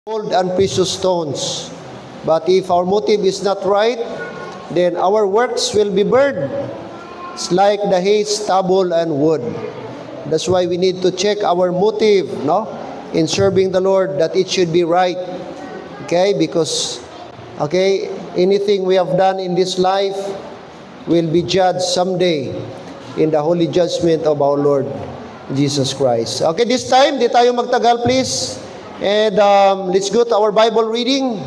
gold and precious stones. But if our motive is not right, then our works will be burned. It's like the hay, stubble, and wood. That's why we need to check our motive, no? In serving the Lord, that it should be right. Okay? Because, anything we have done in this life will be judged someday in the holy judgment of our Lord Jesus Christ. Okay, this time, di tayo magtagal, please. And let's go to our Bible reading.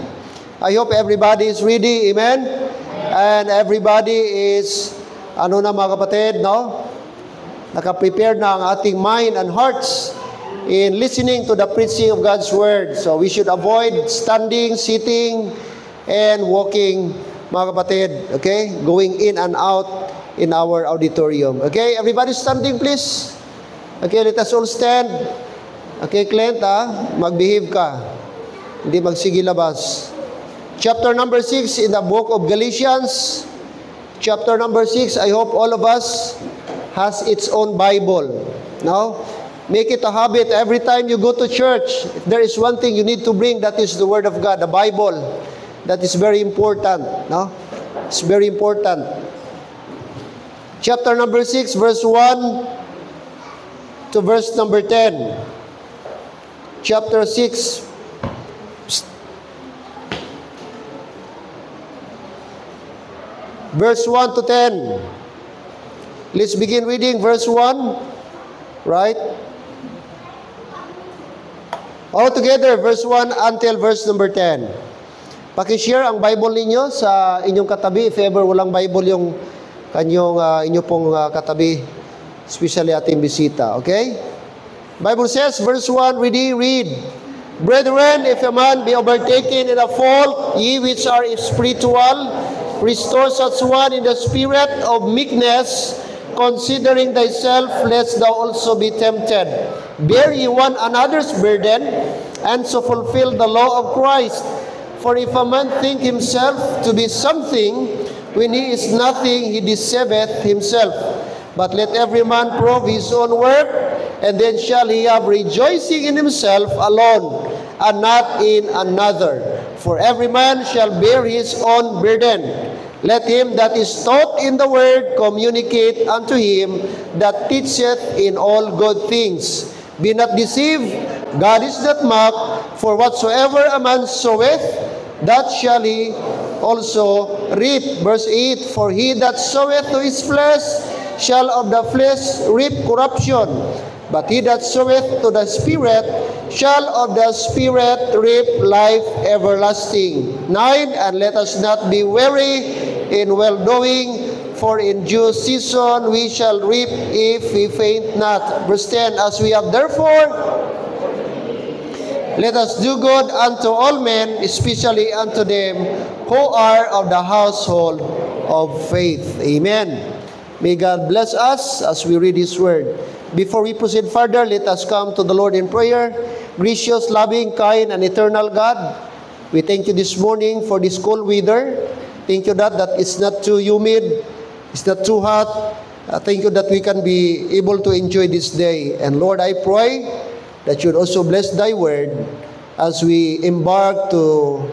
I hope everybody is ready. Amen? And everybody is, mga kapatid, no? Nakaprepare na ang ating mind and hearts in listening to the preaching of God's Word. So we should avoid standing, sitting, and walking, mga kapatid. Okay? Going in and out in our auditorium. Okay? Everybody standing, please. Okay, let us all stand. Okay, Clint, magbehave ka. Hindi magsigilabas. Chapter number 6 in the book of Galatians. Chapter number 6, I hope all of us has its own Bible. No? Make it a habit every time you go to church. If there is one thing you need to bring, that is the Word of God, the Bible. That is very important. No? It's very important. Chapter number 6, verse 1 to verse number 10. Chapter 6. Verse 1 to 10. Let's begin reading verse 1. Right? All together, verse 1 until verse number 10. Pakishare ang Bible ninyo sa inyong katabi. If ever walang Bible yung inyo pong katabi, especially ating bisita. Okay? Bible says, verse 1, read. Brethren, if a man be overtaken in a fault, ye which are spiritual, restore such one in the spirit of meekness, considering thyself, lest thou also be tempted. Bear ye one another's burden, and so fulfill the law of Christ. For if a man think himself to be something, when he is nothing, he deceiveth himself. But let every man prove his own work, and then shall he have rejoicing in himself alone, and not in another. For every man shall bear his own burden. Let him that is taught in the word communicate unto him that teacheth in all good things. Be not deceived, God is not mocked, for whatsoever a man soweth, that shall he also reap. Verse 8, for he that soweth to his flesh shall of the flesh reap corruption, but he that soweth to the Spirit shall of the Spirit reap life everlasting. 9, and let us not be weary in well-doing, for in due season we shall reap if we faint not. Verse 10, as we have therefore, let us do good unto all men, especially unto them who are of the household of faith. Amen. May God bless us as we read His Word. Before we proceed further, let us come to the Lord in prayer. Gracious, loving, kind, and eternal God, we thank you this morning for this cold weather. Thank you that it's not too humid, it's not too hot. Thank you that we can be able to enjoy this day. And Lord, I pray that you'd also bless thy word as we embark to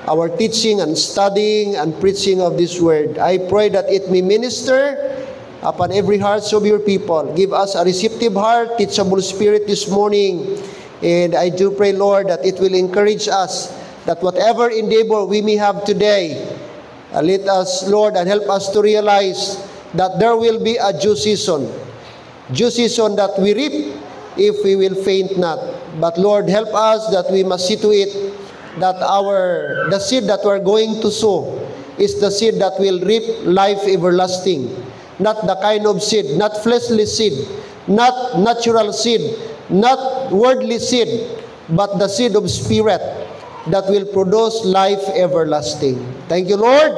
our teaching and studying and preaching of this word. I pray that it may minister upon every heart of your people. Give us a receptive heart, teachable spirit this morning. And I do pray, Lord, that it will encourage us that whatever endeavor we may have today, let us, Lord, and help us to realize that there will be a due season that we reap if we will faint not. But Lord, help us that we must see to it that the seed that we're going to sow is the seed that will reap life everlasting. Not the kind of seed, not fleshly seed, not natural seed, not worldly seed, but the seed of Spirit that will produce life everlasting. Thank you, Lord.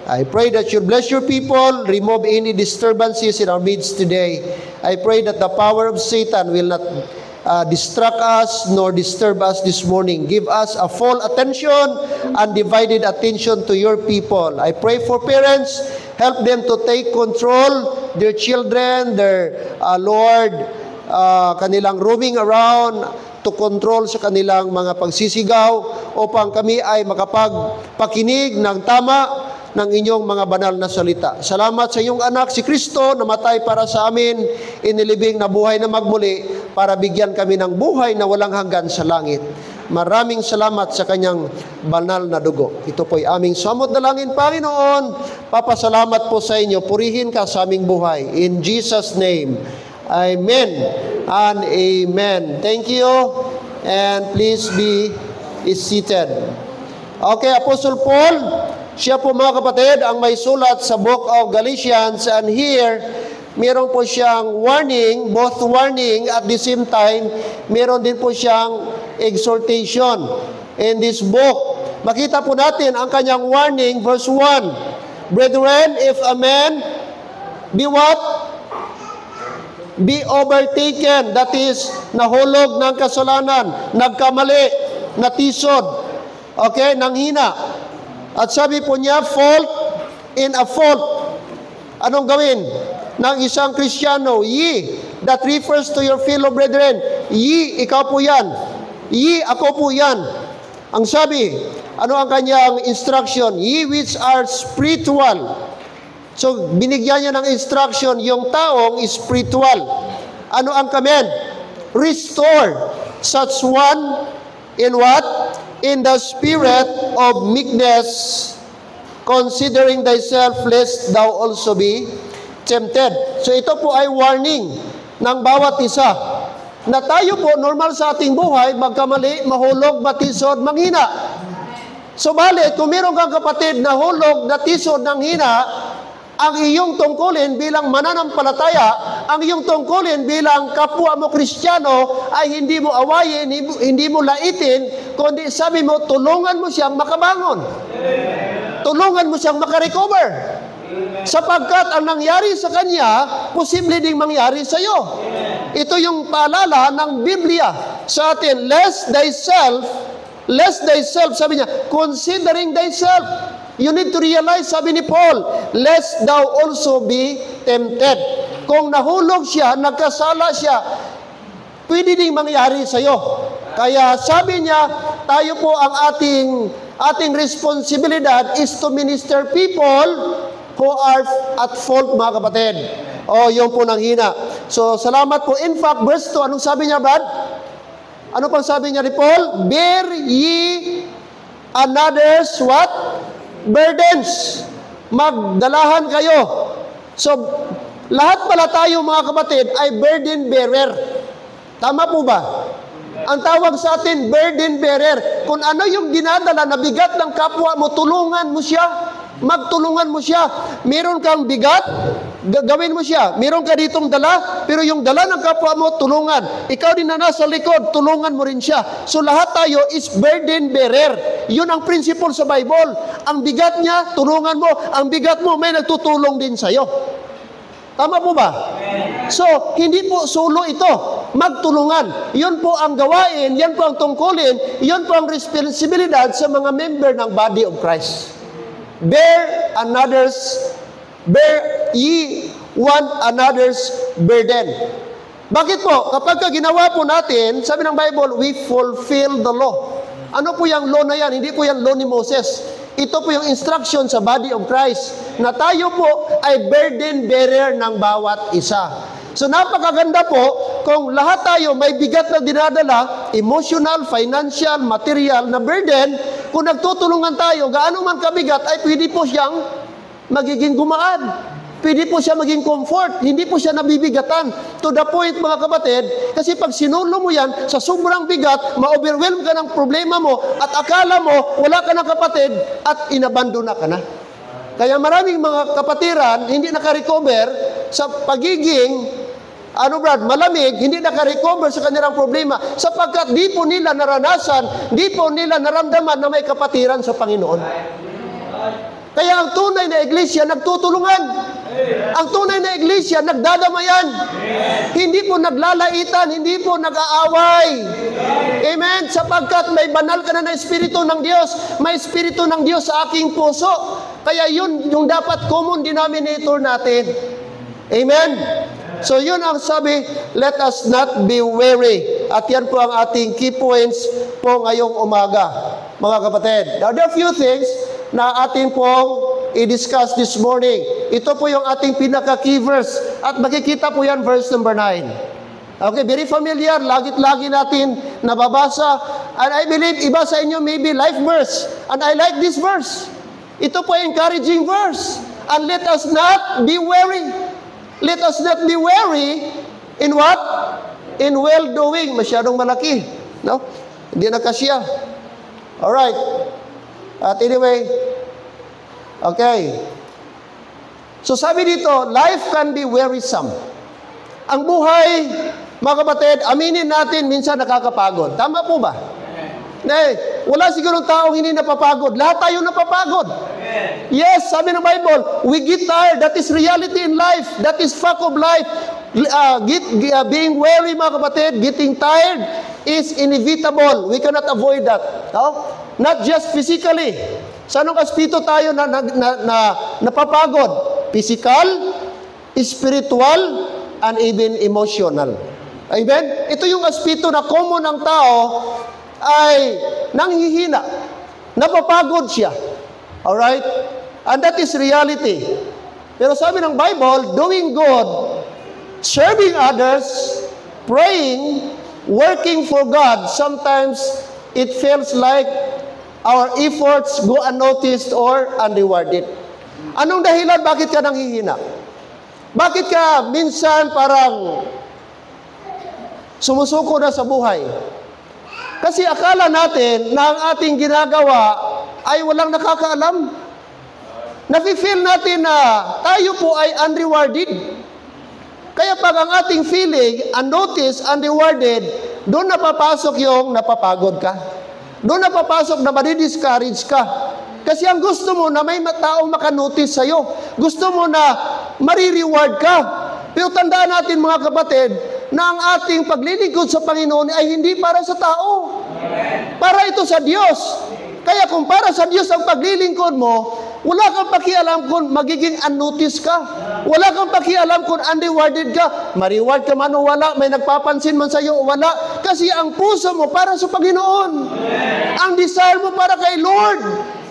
I pray that you bless your people, remove any disturbances in our midst today. I pray that the power of Satan will not distract us nor disturb us this morning. Give us a full attention, undivided attention to your people. I pray for parents, help them to take control, their children, their, kanilang roaming around to control sa kanilang mga pagsisigaw upang kami ay makapagpakinig ng tama ng inyong mga banal na salita. Salamat sa iyong anak, si Kristo, namatay para sa amin, inilibing na buhay na magmuli para bigyan kami ng buhay na walang hanggan sa langit. Maraming salamat sa kanyang banal na dugo. Ito po'y aming samot dalangin, Panginoon. Papasalamat po sa inyo. Purihin ka sa aming buhay. In Jesus' name, amen and amen. Thank you, and please be seated. Okay, Apostle Paul, siya po mga kapatid ang may sulat sa Book of Galatians, and here, meron po siyang warning, both warning at the same time, meron din po siyang exhortation. In this book, makita po natin ang kanyang warning, verse 1. Brethren, if a man be what? Be overtaken, that is, nahulog ng kasalanan, nagkamali, natisod, okay, nanghina. At sabi po niya, fault in a fault. Anong gawin ng isang Kristiyano? Ye, that refers to your fellow brethren. Ye, ikaw po yan. Ye, ako po yan. Ang sabi, ano ang kanyang instruction? Ye which are spiritual. So, binigyan niya ng instruction, yung taong spiritual. Ano ang command? Restore such one in what? In the spirit of meekness, considering thyself, lest thou also be tempted. So ito po ay warning ng bawat isa, na tayo po, normal sa ating buhay, magkamali, mahulog, matisod, manghina. So bali, kung meron kang kapatid na hulog, natisod, nanghina, ang iyong tungkulin bilang mananampalataya, ang iyong tungkulin bilang kapwa mo Kristiyano ay hindi mo awayin, hindi mo laitin, kundi sabi mo, tulungan mo siyang makabangon. Tulungan mo siyang makarecover. Sapagkat ang nangyari sa kanya, posible ding mangyari sa iyo. Ito yung paalala ng Biblia sa atin, lest thyself, sabi niya, considering thyself. You need to realize, sabi ni Paul, lest thou also be tempted. Kung nahulog siya, nagkasala siya, pwede ding mangyari sa iyo. Kaya sabi niya, tayo po ang ating responsibilidad is to minister people who are at fault, mga kapatid. O, yung po nang hina. So, salamat po. In fact, verse 2, anong sabi niya, Brad? Ano pang sabi niya ni Paul? Bear ye another's what? Burdens. Magdalahan kayo. So, lahat pala tayo mga kapatid ay burden bearer. Tama po ba? Ang tawag sa atin, burden bearer. Kung ano yung dinadala na bigat ng kapwa mo, tulungan mo siya. Magtulungan mo siya. Meron kang bigat, gawin mo siya. Meron ka ditong dala, pero yung dala ng kapwa mo, tulungan. Ikaw din na nasa likod, tulungan mo rin siya. So lahat tayo is burden bearer. Yun ang principle sa Bible. Ang bigat niya, tulungan mo. Ang bigat mo, may nagtutulong din sa'yo. Tama po ba? So, hindi po solo ito. Magtulungan. Yun po ang gawain, yan po ang tungkulin, yun po ang responsibilidad sa mga member ng body of Christ. Bear ye one another's burden. Bakit po? Kapag ginawa po natin, sabi ng Bible, we fulfill the law. Ano po yung law na yan? Hindi po yung law ni Moses. Ito po yung instruction sa body of Christ na tayo po ay burden bearer ng bawat isa. So napakaganda po kung lahat tayo may bigat na dinadala, emotional, financial, material na burden, kung nagtutulungan tayo, gaano man kabigat, ay pwede po siyang magiging gumaan. Pwede po siya maging comfort. Hindi po siya nabibigatan. To the point, mga kapatid, kasi pag sinulo mo yan, sa sobrang bigat, ma-overwhelm ka ng problema mo, at akala mo, wala ka ng kapatid, at inabandona ka na. Kaya maraming mga kapatiran, hindi nakarecover sa pagiging, malamig, hindi nakarecover sa kanilang problema, sapagkat di po nila naranasan, di po nila naramdaman na may kapatiran sa Panginoon. Kaya ang tunay na iglesia, nagtutulungan. Ang tunay na iglesia, nagdadamayan. Hindi po naglalaitan, hindi po nag-aaway. Amen? Sapagkat may banal ka na Espiritu ng Diyos, may Espiritu ng Diyos sa aking puso. Kaya yun yung dapat common denominator natin. Amen? So yun ang sabi, let us not be weary. At yan po ang ating key points po ngayong umaga, mga kapatid. Now, there are few things na ating pong i-discuss this morning. Ito po yung ating pinaka-key verse. At makikita po yan, verse number 9. Okay, very familiar. Lagi natin nababasa. And I believe iba sa inyo maybe life verse. And I like this verse. Ito po encouraging verse. And let us not be weary. Let us not be weary in what? In well-doing. Masyadong malaki. No? Hindi na kasya. Alright. At anyway, okay. So sabi dito, life can be wearisome. Ang buhay, mga kapatid, aminin natin, minsan nakakapagod. Tama po ba? Wala sigurong taong hindi napapagod. Lahat tayo napapagod. Yes, sabi ng Bible, we get tired. That is reality in life. That is fact of life. Being weary, mga kapatid, getting tired is inevitable. We cannot avoid that. No? Not just physically. Sa anong aspito tayo na napapagod? Physical, spiritual, and even emotional. Amen? Ito yung aspito na common ng tao ay nanghihina. Napapagod siya. Alright? And that is reality. Pero sabi ng Bible, doing good, serving others, praying, working for God, sometimes it feels like our efforts go unnoticed or unrewarded. Anong dahilan? Bakit ka nanghihina? Bakit ka minsan parang sumusuko na sa buhay? Kasi akala natin na ang ating ginagawa ay walang nakakaalam. Nafi-feel natin na tayo po ay unrewarded. Kaya pag ang ating feeling, unnoticed, unrewarded, doon napapasok yung napapagod ka. Doon napapasok na madi-discourage ka. Kasi ang gusto mo na may taong makanotice sa'yo. Gusto mo na marireward ka. Pero tandaan natin mga kapatid, na ang ating paglilingkod sa Panginoon ay hindi para sa tao. Para ito sa Diyos. Kaya kung para sa Diyos ang paglilingkod mo, wala kang pakialam kung magiging unnoticed ka. Wala kang pakialam kung unrewarded ka. Ma-reward ka man o wala, may nagpapansin man sa iyo o wala. Kasi ang puso mo para sa Panginoon. Ang desire mo para kay Lord.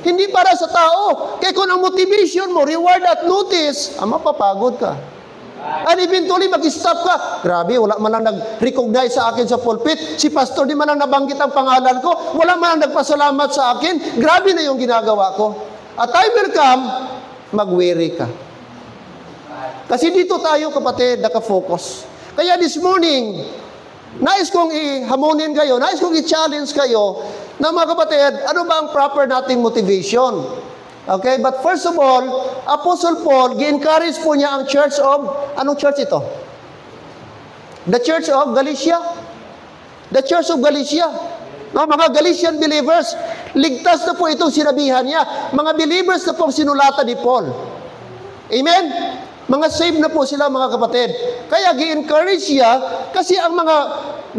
Hindi para sa tao. Kaya kung ang motivation mo, reward at notice, mapapagod ka. And eventually, mag-stop ka. Grabe, wala man lang nag-recognize sa akin sa pulpit. Si pastor, di man lang nabanggit ang pangalan ko. Wala man lang nagpasalamat sa akin. Grabe na yung ginagawa ko. At time will come, mag-weary ka. Kasi dito tayo, kapatid, nakafocus. Kaya this morning, nais kong i-hamonin kayo, nais kong i-challenge kayo, na mga kapatid, ano ba ang proper nating motivation? Okay, but first of all, Apostle Paul, gi-encourage po niya ang church of, anong church ito? The Church of Galatia. The Church of Galatia. No, mga Galatian believers, ligtas na po itong sinabihan niya. Mga believers na po sinulatan ni Paul. Amen? Mga saved na po sila, mga kapatid. Kaya gi-encourage siya kasi ang mga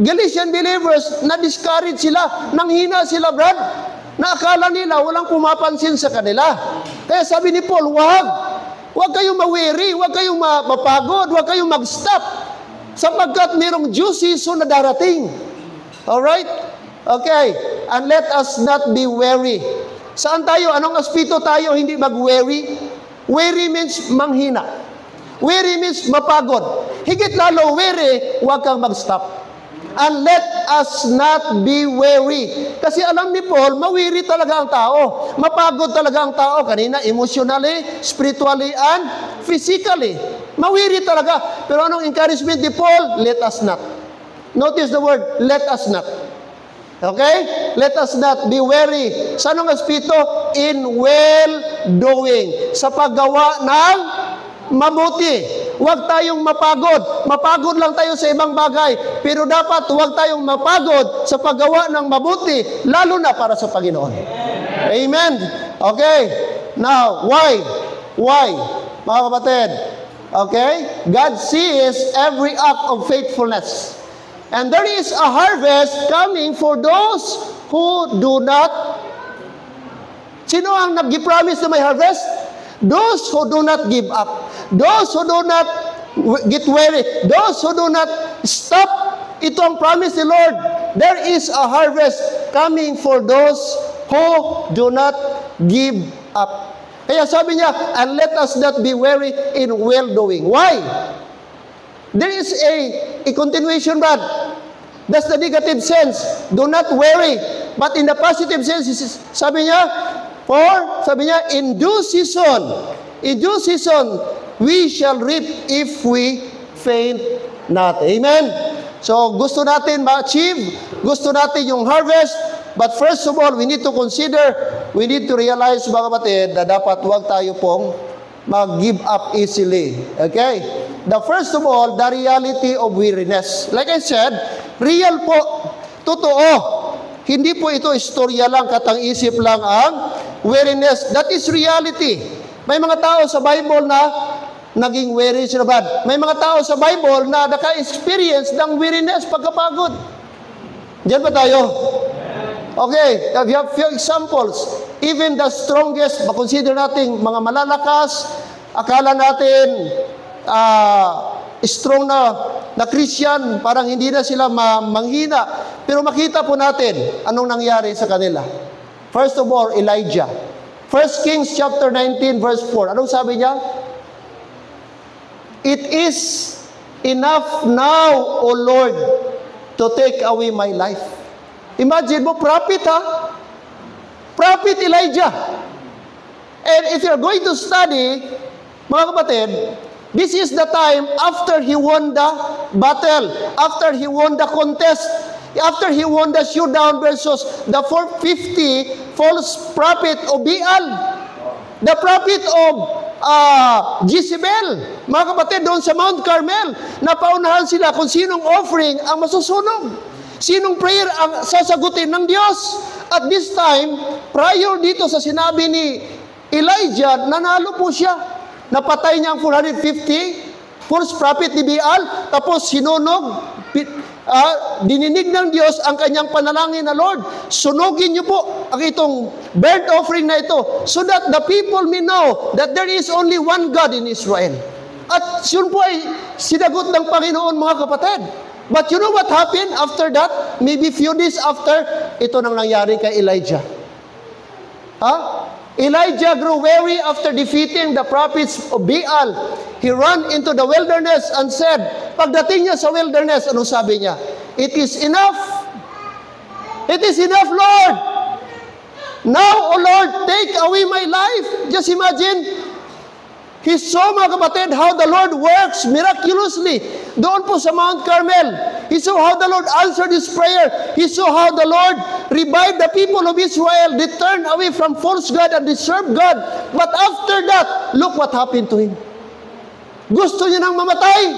Galatian believers, na-discourage sila, nanghina sila, Brad. Na akala nila walang pumapansin sa kanila. Kaya sabi ni Paul, huwag kayong mawiri, huwag kayong mapagod, huwag kayong mag-stop. Sapagkat mayroong due season na darating. Alright? Okay. And let us not be weary. Saan tayo? Anong aspito tayo hindi mag-weary? Weary means manghina. Weary means mapagod. Higit lalo weary, huwag kang mag-stop. And let us not be weary. Kasi alam ni Paul, mawiri talaga ang tao. Mapagod talaga ang tao. Kanina, emotionally, spiritually, and physically. Mawiri talaga. Pero anong encouragement ni Paul? Let us not. Notice the word, let us not. Okay? Let us not be weary. Sa anong aspito? In well-doing. Sa paggawa ng mabuti. Huwag tayong mapagod. Mapagod lang tayo sa ibang bagay. Pero dapat huwag tayong mapagod sa paggawa ng mabuti, lalo na para sa Panginoon. Amen? Okay. Now, why? Why? Mga kapatid. Okay? God sees every act of faithfulness. And there is a harvest coming for those who do not. Sino ang nag-promise na may harvest? Those who do not give up. Those who do not get weary. Those who do not stop, ito ang promise ni Lord. There is a harvest coming for those who do not give up. Kaya sabi niya, and let us not be weary in well-doing. Why? There is a continuation, but that's the negative sense. Do not worry. But in the positive sense, sabi niya, in due season, we shall reap if we faint not. Amen? So, gusto natin ma-achieve, gusto natin yung harvest, but first of all, we need to realize, mga kapatid, na dapat huwag tayo pong mag-give up easily. Okay? First of all, the reality of weariness. Like I said, real po, totoo. Hindi po ito istorya lang, katang-isip lang ang weariness. That is reality. May mga tao sa Bible na naging weary sila ba? May mga tao sa Bible na naka-experience ng weariness, pagkapagod. Diyan ba tayo? Okay, we have few examples. Even the strongest, makonsider natin mga malalakas, akala natin strong na Christian, parang hindi na sila manghina. Pero makita po natin anong nangyari sa kanila. First of all, Elijah. 1 Kings chapter 19 verse 4. Anong sabi niya? It is enough now, O Lord, to take away my life. Imagine mo, prophet ha? Prophet Elijah. And if you're going to study, mga kapatid, this is the time after he won the battle, after he won the contest, after he won the showdown versus the 450 false prophet of Baal, the prophet of Jezebel. Mga kapatid, doon sa Mount Carmel, napaunahan sila kung sinong offering ang masusunog. Sinong prayer ang sasagutin ng Diyos. At this time, prior dito sa sinabi ni Elijah, nanalo po siya. Napatay niya ang 450 false prophet ni Baal, tapos sinunog, dininig ng Diyos ang kanyang panalangin na, Lord, sunugin niyo po ang itong burnt offering na ito so that the people may know that there is only one God in Israel. At yun po ay sinagot ng Panginoon, mga kapatid. But you know what happened after that? Maybe few days after, ito nang nangyari kay Elijah. Elijah grew weary after defeating the prophets of Baal. He ran into the wilderness and said, pagdating niya sa wilderness, anong sabi niya? It is enough. It is enough, Lord. Now, O Lord, take away my life. Just imagine, he saw, mga kapatid, how the Lord works miraculously. Doon po sa Mount Carmel, he saw how the Lord answered his prayer. He saw how the Lord revived the people of Israel. They turned away from false God and they served God. But after that, look what happened to him. Gusto niya nang mamatay.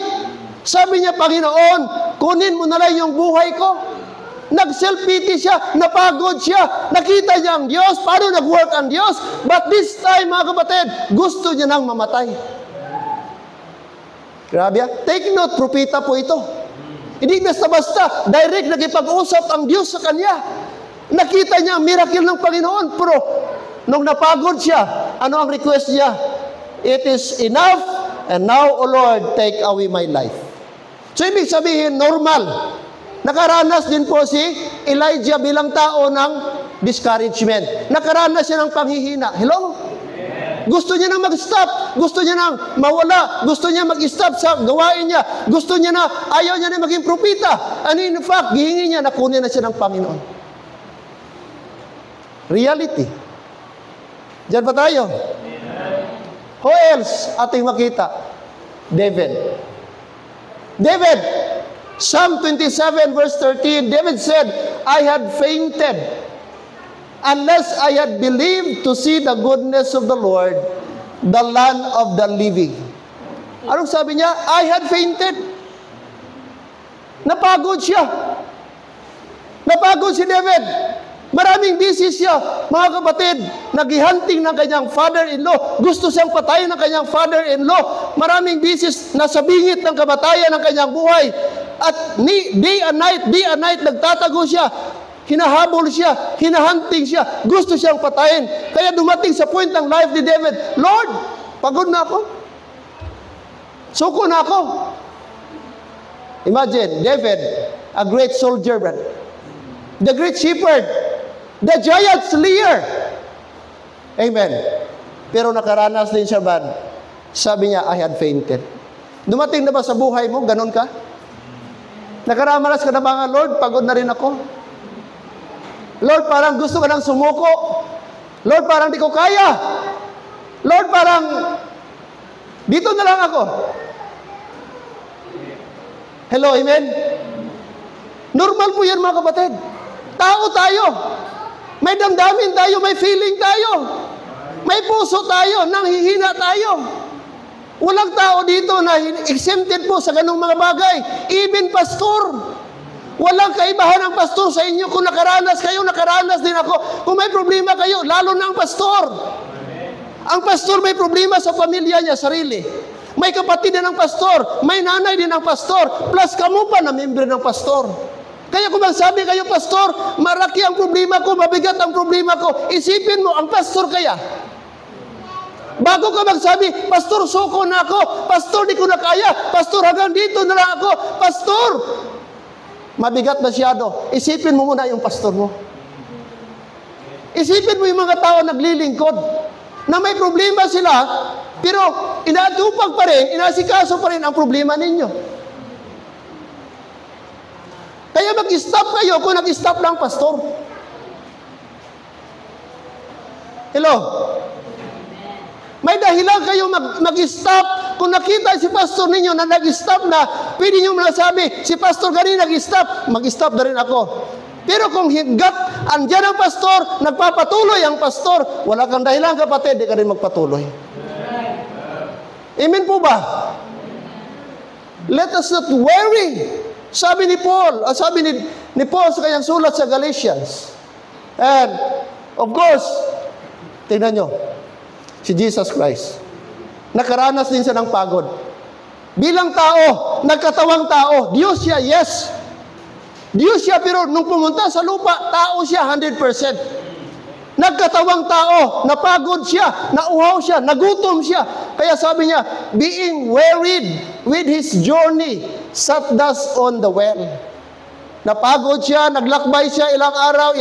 Sabi niya, Panginoon, kunin mo na lang yung buhay ko. Nag-self-pity siya, napagod siya, nakita niya ang Diyos, paano nag-work ang Diyos. But this time, mga kapatid, gusto niya nang mamatay. Grabe. Take note, propeta po ito. Hindi basta-basta, direct nagipag-usap ang Diyos sa kanya. Nakita niya ang miracle ng Panginoon, pero nung napagod siya, ano ang request niya? It is enough, and now, O Lord, take away my life. So, ibig sabihin, normal. Nakaranas din po si Elijah bilang tao ng discouragement. Nakaranas siya ng panghihina. Hello? Gusto niya nang mag-stop. Gusto niya nang mawala. Gusto niya mag-stop sa gawain niya. Gusto niya na, ayaw niya na maging propeta. And in fact, gihingi niya na kunin na siya ng Panginoon. Reality. Diyan ba tayo? Who else ating makita? David. Psalm 27 verse 13, David said, I had fainted unless I had believed to see the goodness of the Lord, the land of the living. Anong sabi niya? I had fainted. Napagod siya. Napagod si David. Maraming busy siya. Mga kapatid, naghihunting ng kanyang father-in-law. Gusto siyang patayin ng kanyang father-in-law. Maraming busy, nasa bingit ng kamatayan ng kanyang buhay. At day and night, nagtatago siya. Hinahabol siya, hinahunting siya. Gusto siyang patayin. Kaya dumating sa point ng life ni David, Lord, pagod na ako. Suko na ako. Imagine, David, a great soldier, brother. The great shepherd, the giant slayer. Amen. Pero nakaranas din siya, brad. Sabi niya, I had fainted. Dumating na ba sa buhay mo? Ganon ka? Nakaramaras ka na ba nga, Lord? Pagod na rin ako. Lord, parang gusto ka nang sumuko. Lord, parang di ko kaya. Lord, parang dito na lang ako. Hello, amen? Normal po yan, mga kapatid. Tao tayo. May damdamin tayo, may feeling tayo. May puso tayo, nanghihina tayo. Walang tao dito na exempted po sa ganung mga bagay. Even pastor. Walang kaibahan ang pastor sa inyo. Kung nakaranas kayo, nakaranas din ako. Kung may problema kayo, lalo na ang pastor. Ang pastor may problema sa pamilya niya, sarili. May kapatid din ng pastor. May nanay din ng pastor. Plus kamo pa na member ng pastor. Kaya kung magsabi kayo, pastor, maraki ang problema ko, mabigat ang problema ko, isipin mo, ang pastor kaya. Bago ka magsabi, pastor, suko na ako. Pastor, di ko na kaya. Pastor, hanggang dito na lang ako. Pastor, mabigat masyado. Isipin mo muna yung pastor mo. Isipin mo yung mga tao naglilingkod na may problema sila, pero inaatupag pa rin, inasikaso pa rin ang problema ninyo. Kaya mag-stop kayo kung nag-stop lang pastor. Hello? May dahilan kayo mag-stop. Kung nakita si pastor ninyo na nag-stop na, pwede nyo masabi, si pastor ganun nag-stop, mag-stop na rin ako. Pero kung hinggat, andyan ang pastor, nagpapatuloy ang pastor, wala kang dahilan, kapatid, di ka rin magpatuloy. Amen po ba? Let us not worry. Sabi ni Paul, sabi ni Paul sa kanyang sulat sa Galatians. And, of course, tingnan nyo, si Jesus Christ. Nakaranas din siya ng pagod. Bilang tao, nagkatawang tao, Diyos siya, yes. Diyos siya, pero nung pumunta sa lupa, tao siya 100%. Nagkatawang tao, napagod siya, nauhaw siya, nagutom siya. Kaya sabi niya, being wearied with his journey, sat thus on the well. Napagod siya, naglakbay siya ilang araw,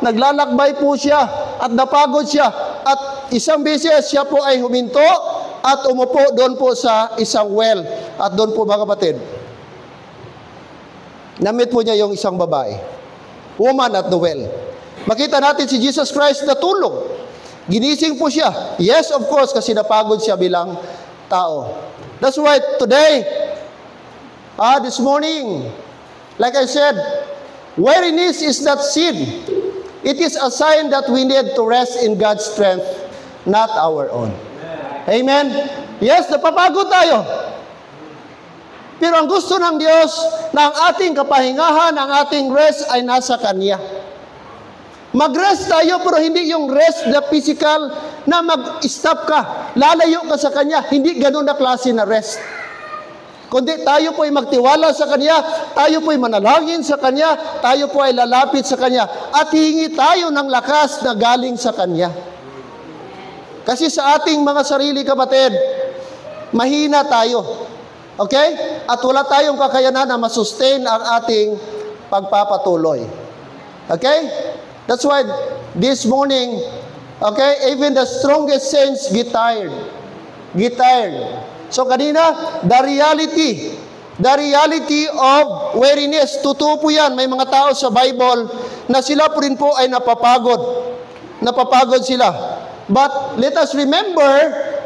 naglalakbay po siya, at napagod siya. At isang beses siya po ay huminto, at umupo doon po sa isang well. At doon po, mga kapatid, namit po niya yung isang babae. Woman at the well. Makita natin si Jesus Christ na tulog. Ginising po siya. Yes, of course, kasi napagod siya bilang tao. That's why today, this morning, like I said, weariness is not sin. It is a sign that we need to rest in God's strength, not our own. Amen? Yes, napapagod tayo. Pero ang gusto ng Diyos na ang ating kapahingahan, ang ating rest ay nasa Kanya. Mag-rest tayo, pero hindi yung rest na physical na mag-stop ka, lalayo ka sa Kanya. Hindi ganun na klase na rest. Kundi tayo po ay magtiwala sa Kanya, tayo po ay manalangin sa Kanya, tayo po ay lalapit sa Kanya, at hihingi tayo ng lakas na galing sa Kanya. Kasi sa ating mga sarili, kapatid, mahina tayo. Okay? At wala tayong kakayanan na masustain ang ating pagpapatuloy. Okay? That's why this morning, okay, even the strongest saints get tired. Get tired. So kanina, the reality of weariness, totoo po yan. May mga tao sa Bible na sila po rin po ay napapagod. Napapagod sila. But let us remember,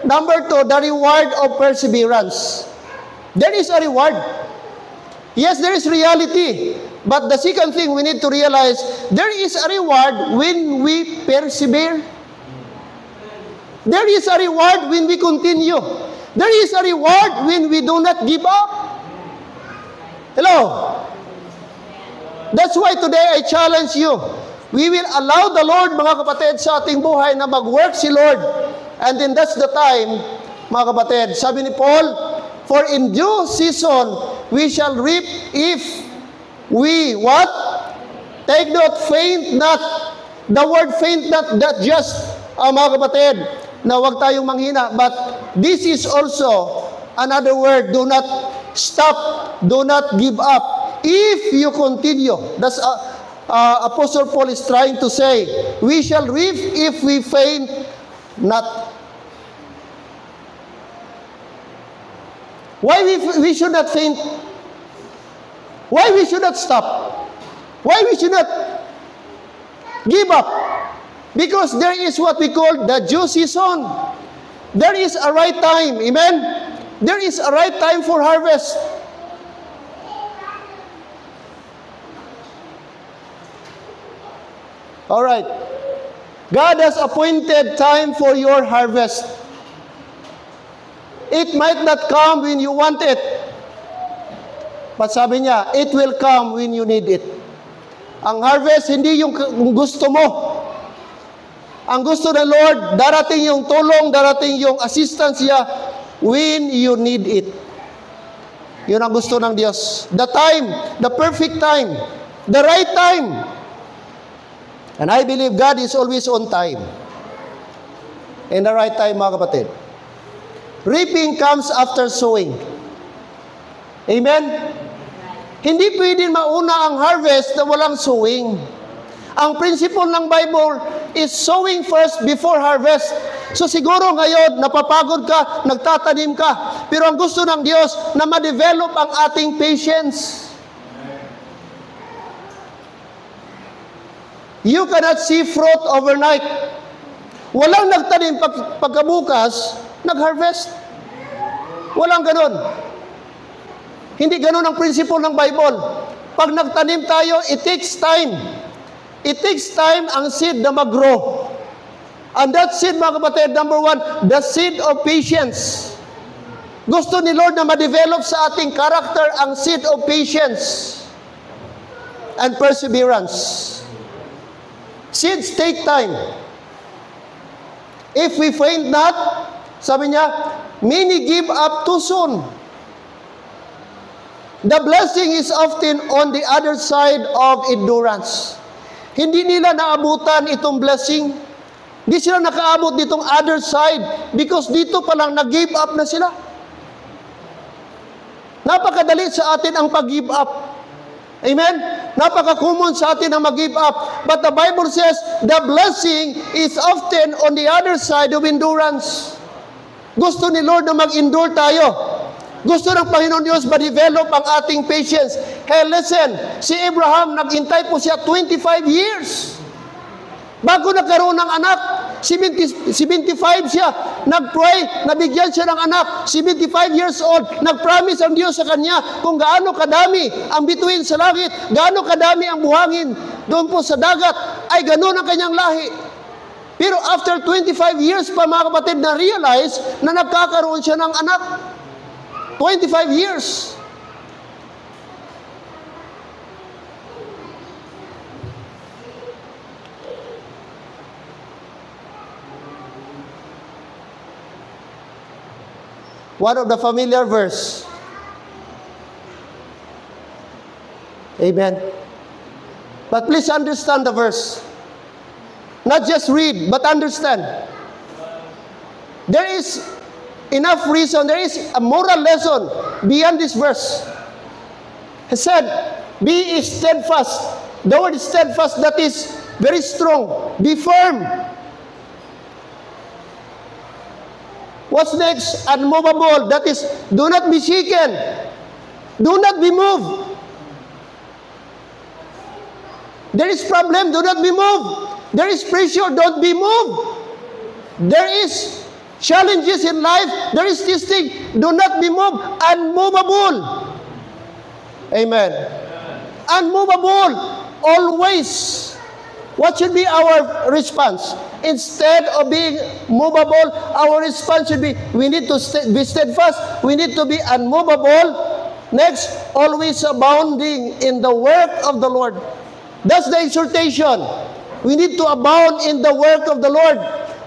number 2, the reward of perseverance. There is a reward. Yes, there is reality. But the second thing we need to realize, there is a reward when we persevere. There is a reward when we continue. There is a reward when we do not give up. Hello? That's why today I challenge you. We will allow the Lord, mga kapatid, sa ating buhay na mag-work si Lord. And then that's the time, mga kapatid. Sabi ni Paul, for in due season, we shall reap if we, what? Take not, faint not. The word faint not, that just, mga kapatid, na huwag tayong manghina. But this is also Another word, do not stop, do not give up. If you continue, that's Apostle Paul is trying to say, we shall reap if we faint not. Why we should not faint? Why we should not stop? Why we should not give up? Because there is what we call the due season. There is a right time. Amen? There is a right time for harvest. All right. God has appointed time for your harvest. It might not come when you want it. But sabi niya, it will come when you need it. Ang harvest, hindi yung gusto mo. Ang gusto ng Lord, darating yung tulong, darating yung assistance niya when you need it. Yun ang gusto ng Diyos. The time, the perfect time, the right time. And I believe God is always on time. In the right time, mga kapatid. Reaping comes after sowing. Amen? Hindi pwedeng mauna ang harvest na walang sowing. Ang principle ng Bible is sowing first before harvest. So siguro ngayon, napapagod ka, nagtatanim ka. Pero ang gusto ng Diyos na ma-develop ang ating patience. You cannot see fruit overnight. Walang nagtanim pagkabukas, nag-harvest. Walang ganon. Hindi ganon ang principle ng Bible. Pag nagtanim tayo, it takes time. It takes time ang seed na mag-grow. And that seed, mga kapatid, number one, the seed of patience. Gusto ni Lord na ma-develop sa ating character ang seed of patience and perseverance. Seeds take time. If we faint not, sabi niya, many give up too soon. The blessing is often on the other side of endurance. Hindi nila naabutan itong blessing. Hindi sila nakaabot ditong other side because dito palang nag-give up na sila. Napakadali sa atin ang pag-give up. Amen? Napaka-common sa atin ang mag-give up. But the Bible says, the blessing is often on the other side of endurance. Gusto ni Lord na mag-endure tayo. Gusto ng Panginoon Diyos ma-develop ang ating patience. Hey, listen, si Abraham, nag-intay po siya 25 years. Bago nagkaroon ng anak, 75 siya. Nag-pray, nabigyan siya ng anak. 75 years old, nag-promise ang Diyos sa kanya kung gaano kadami ang bituin sa langit, gaano kadami ang buhangin doon po sa dagat, ay ganoon ang kanyang lahi. Pero after 25 years pa, mga kapatid, na-realize na nagkakaroon siya ng anak. 25 years. One of the familiar verse. Amen. But please understand the verse. Not just read, but understand. There is enough reason, there is a moral lesson beyond this verse. He said, be steadfast. The word steadfast, that is very strong. Be firm. What's next? Unmovable. That is, do not be shaken. Do not be moved. There is problem, do not be moved. There is pressure, don't be moved. There is challenges in life, there is this thing, do not be moved. Unmovable. Amen. Unmovable. Always. What should be our response? Instead of being movable, our response should be, we need to be steadfast, we need to be unmovable. Next, always abounding in the work of the Lord. That's the exhortation. We need to abound in the work of the Lord.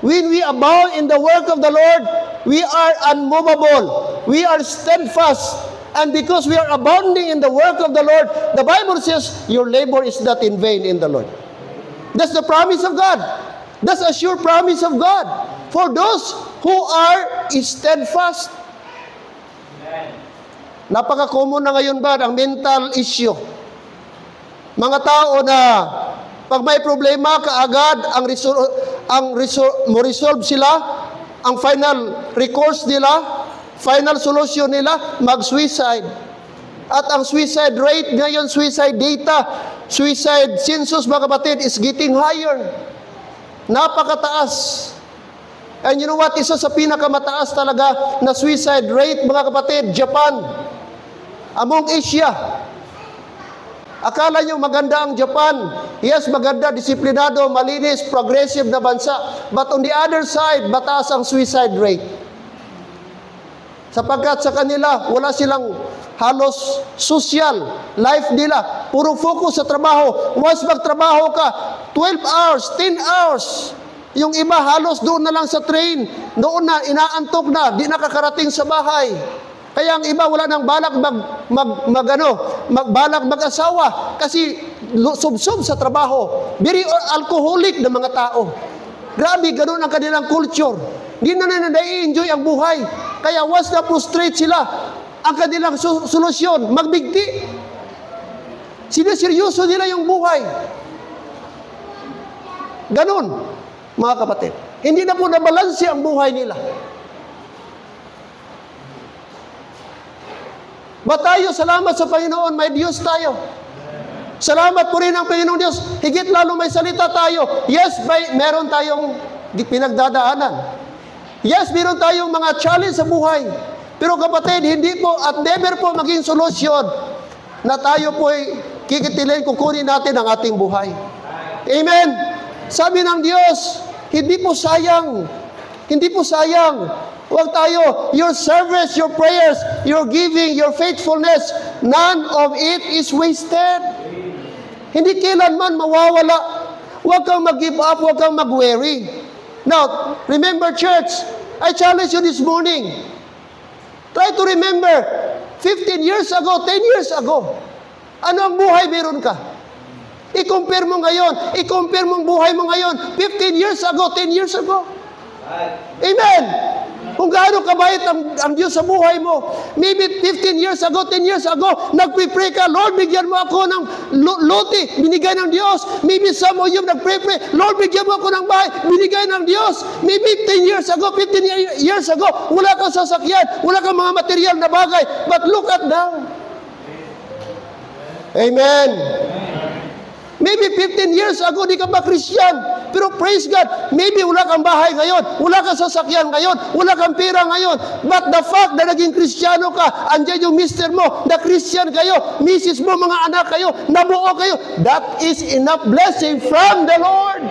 When we abound in the work of the Lord, we are unmovable. We are steadfast. And because we are abounding in the work of the Lord, the Bible says, your labor is not in vain in the Lord. That's the promise of God. That's a sure promise of God for those who are steadfast. Napaka-common na ngayon ba ang mental issue. Mga tao na pag may problema, kaagad resolve sila, ang final recourse nila, final solution nila, mag-suicide. At ang suicide rate ngayon, suicide data, suicide census, mga kapatid, is getting higher. Napakataas. And you know what? Isa sa pinakamataas talaga na suicide rate, mga kapatid, Japan. Among Asia. Akala nyo maganda ang Japan. Yes, maganda, disiplinado, malinis, progressive na bansa. But on the other side, mataas ang suicide rate. Sapagkat sa kanila, wala silang halos social life nila. Puro focus sa trabaho. Once magtrabaho ka, 12 hours, 10 hours. Yung iba halos doon na lang sa train. Doon na, inaantok na, di nakakarating sa bahay. Kaya ang iba wala nang balak magbalak mag-asawa kasi subsob sa trabaho. Very alcoholic na mga tao. Grabe, ganun ang kanilang culture. Hindi na nai-enjoy ang buhay. Kaya once na frustrate sila, ang kanilang solusyon, magbigti. Siniseryoso nila yung buhay. Ganun, mga kapatid. Hindi na po nabalansi ang buhay nila. Ba tayo, salamat sa Panginoon, may Diyos tayo. Salamat po rin ang Panginoong Diyos. Higit lalo may salita tayo. Yes, meron tayong pinagdadaanan. Yes, meron tayong mga challenge sa buhay. Pero kapatid, hindi po at never po maging solusyon na tayo po ay kikitilin, kukunin natin ang ating buhay. Amen. Sabi ng Diyos, hindi po sayang. Hindi po sayang. Huwag tayo, your service, your prayers, your giving, your faithfulness, none of it is wasted. Hindi kailanman mawawala. Huwag kang mag-give up, huwag kang mag-worry. Now, remember church, I challenge you this morning. Try to remember, 15 years ago, 10 years ago, ano ang buhay meron ka? I-compare mo ngayon, i-compare mong buhay mo ngayon, 15 years ago, 10 years ago. Amen! Kung gaano kabait ang Diyos sa buhay mo. Maybe 15 years ago, 10 years ago, nagpre-pray ka, Lord, bigyan mo ako ng lote, binigay ng Diyos. Maybe some of you nagpre-pray, Lord, bigyan mo ako ng bahay, binigay ng Diyos. Maybe 10 years ago, 15 years ago, wala kang sasakyan, wala kang mga material na bagay. But look at now. Amen. Maybe 15 years ago, di ka ba Christian? Pero praise God, maybe wala kang bahay ngayon, wala kang sasakyan ngayon, wala kang pera ngayon. But the fact na naging Kristiyano ka, andyan yung mister mo, na Christian kayo, misis mo, mga anak kayo, nabuo kayo, that is enough blessing from the Lord.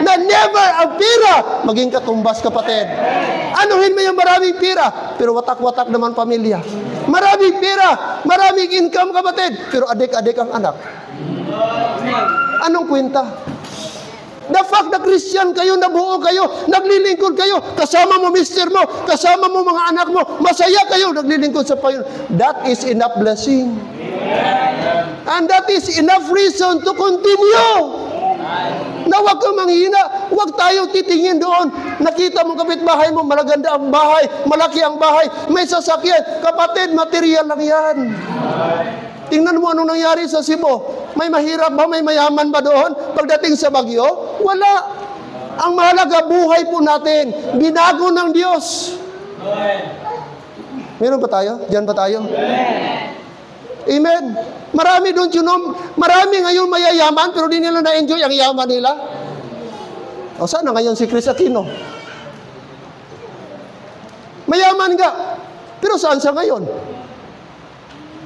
Na never ang pera maging katumbas, kapatid. Anuhin mo yung maraming pera, pero watak-watak naman pamilya. Maraming pera, maraming income, kapatid, pero adik-adik ang anak. Anong kwenta? The fact na Christian kayo, nabuo kayo, naglilingkod kayo, kasama mo mister mo, kasama mo mga anak mo, masaya kayo, naglilingkod sa Panginoon. That is enough blessing. And that is enough reason to continue. Na huwag kang manghina, huwag tayo titingin doon. Nakita mo kapitbahay mo, malaganda ang bahay, malaki ang bahay, may sasakyan. Kapatid, material lang yan. Tingnan mo anong nangyari sa Cebu. May mahirap ba? May mayaman ba doon? Pagdating sa bagyo? Wala. Ang mahalaga, buhay po natin. Binago ng Diyos. Meron pa tayo? Diyan pa tayo? Amen. Marami doon, marami ngayon mayayaman, pero di nila na-enjoy ang yaman nila. O sana ngayon si Chris Aquino? Mayaman ka. Pero saan siya ngayon?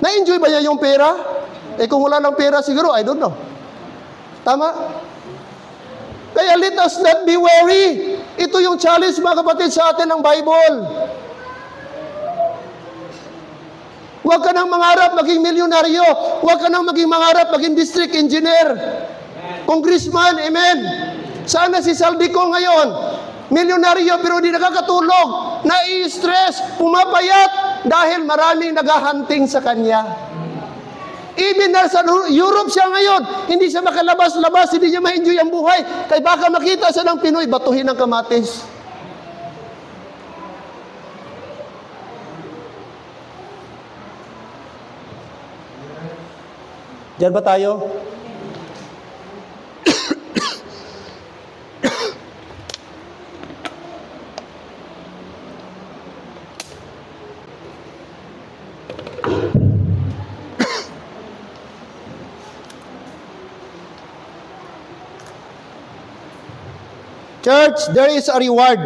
Na-enjoy ba niya yung pera? Eh kung wala ng pera siguro, I don't know. Tama? Kaya let us not be worried. Ito yung challenge, mga kapatid, sa atin ng Bible. Huwag ka nang mangarap maging milyonaryo. Huwag ka nang maging mangarap maging district engineer. Congressman, amen. Sana si Saldico ngayon, milyonaryo pero di nakakatulog, nai-stress, pumapayat, dahil maraming naghahunting sa kanya. Even nasa Europe siya ngayon, hindi siya makalabas-labas, hindi niya ma-enjoy ang buhay. Kaya baka makita siya ng Pinoy, batuhin ng kamatis. Diyan ba tayo? Church, there is a reward.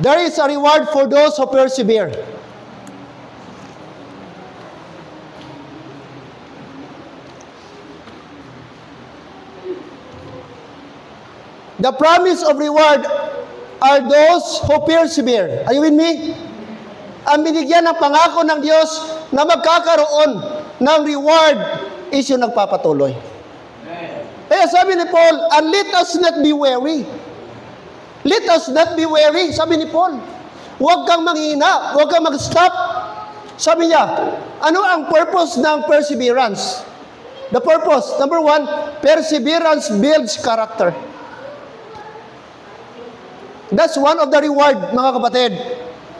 There is a reward for those who persevere. The promise of reward are those who persevere. Are you with me? Ang binigyan ng pangako ng Diyos na magkakaroon ng reward is yung nagpapatuloy. Kaya sabi ni Paul, and let us not be weary. Let us not be weary, sabi ni Paul. Huwag kang manghina, huwag kang mag-stop. Sabi niya, ano ang purpose ng perseverance? The purpose, number 1, perseverance builds character. That's one of the reward, mga kapatid.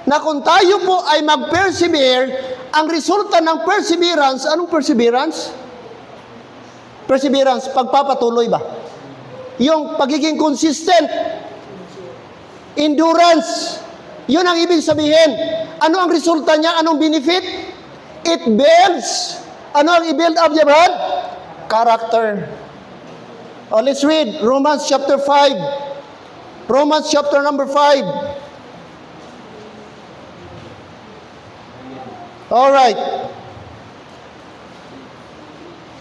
Na kung tayo po ay mag-persevere, ang resulta ng perseverance, anong perseverance? Perseverance, pagpapatuloy ba? Yung pagiging consistent, endurance, yun ang ibig sabihin. Ano ang resulta niya? Anong benefit? It builds. Ano ang i-build up niya, Brad? Character. Oh, let's read Romans chapter 5. Romans chapter number 5. All right.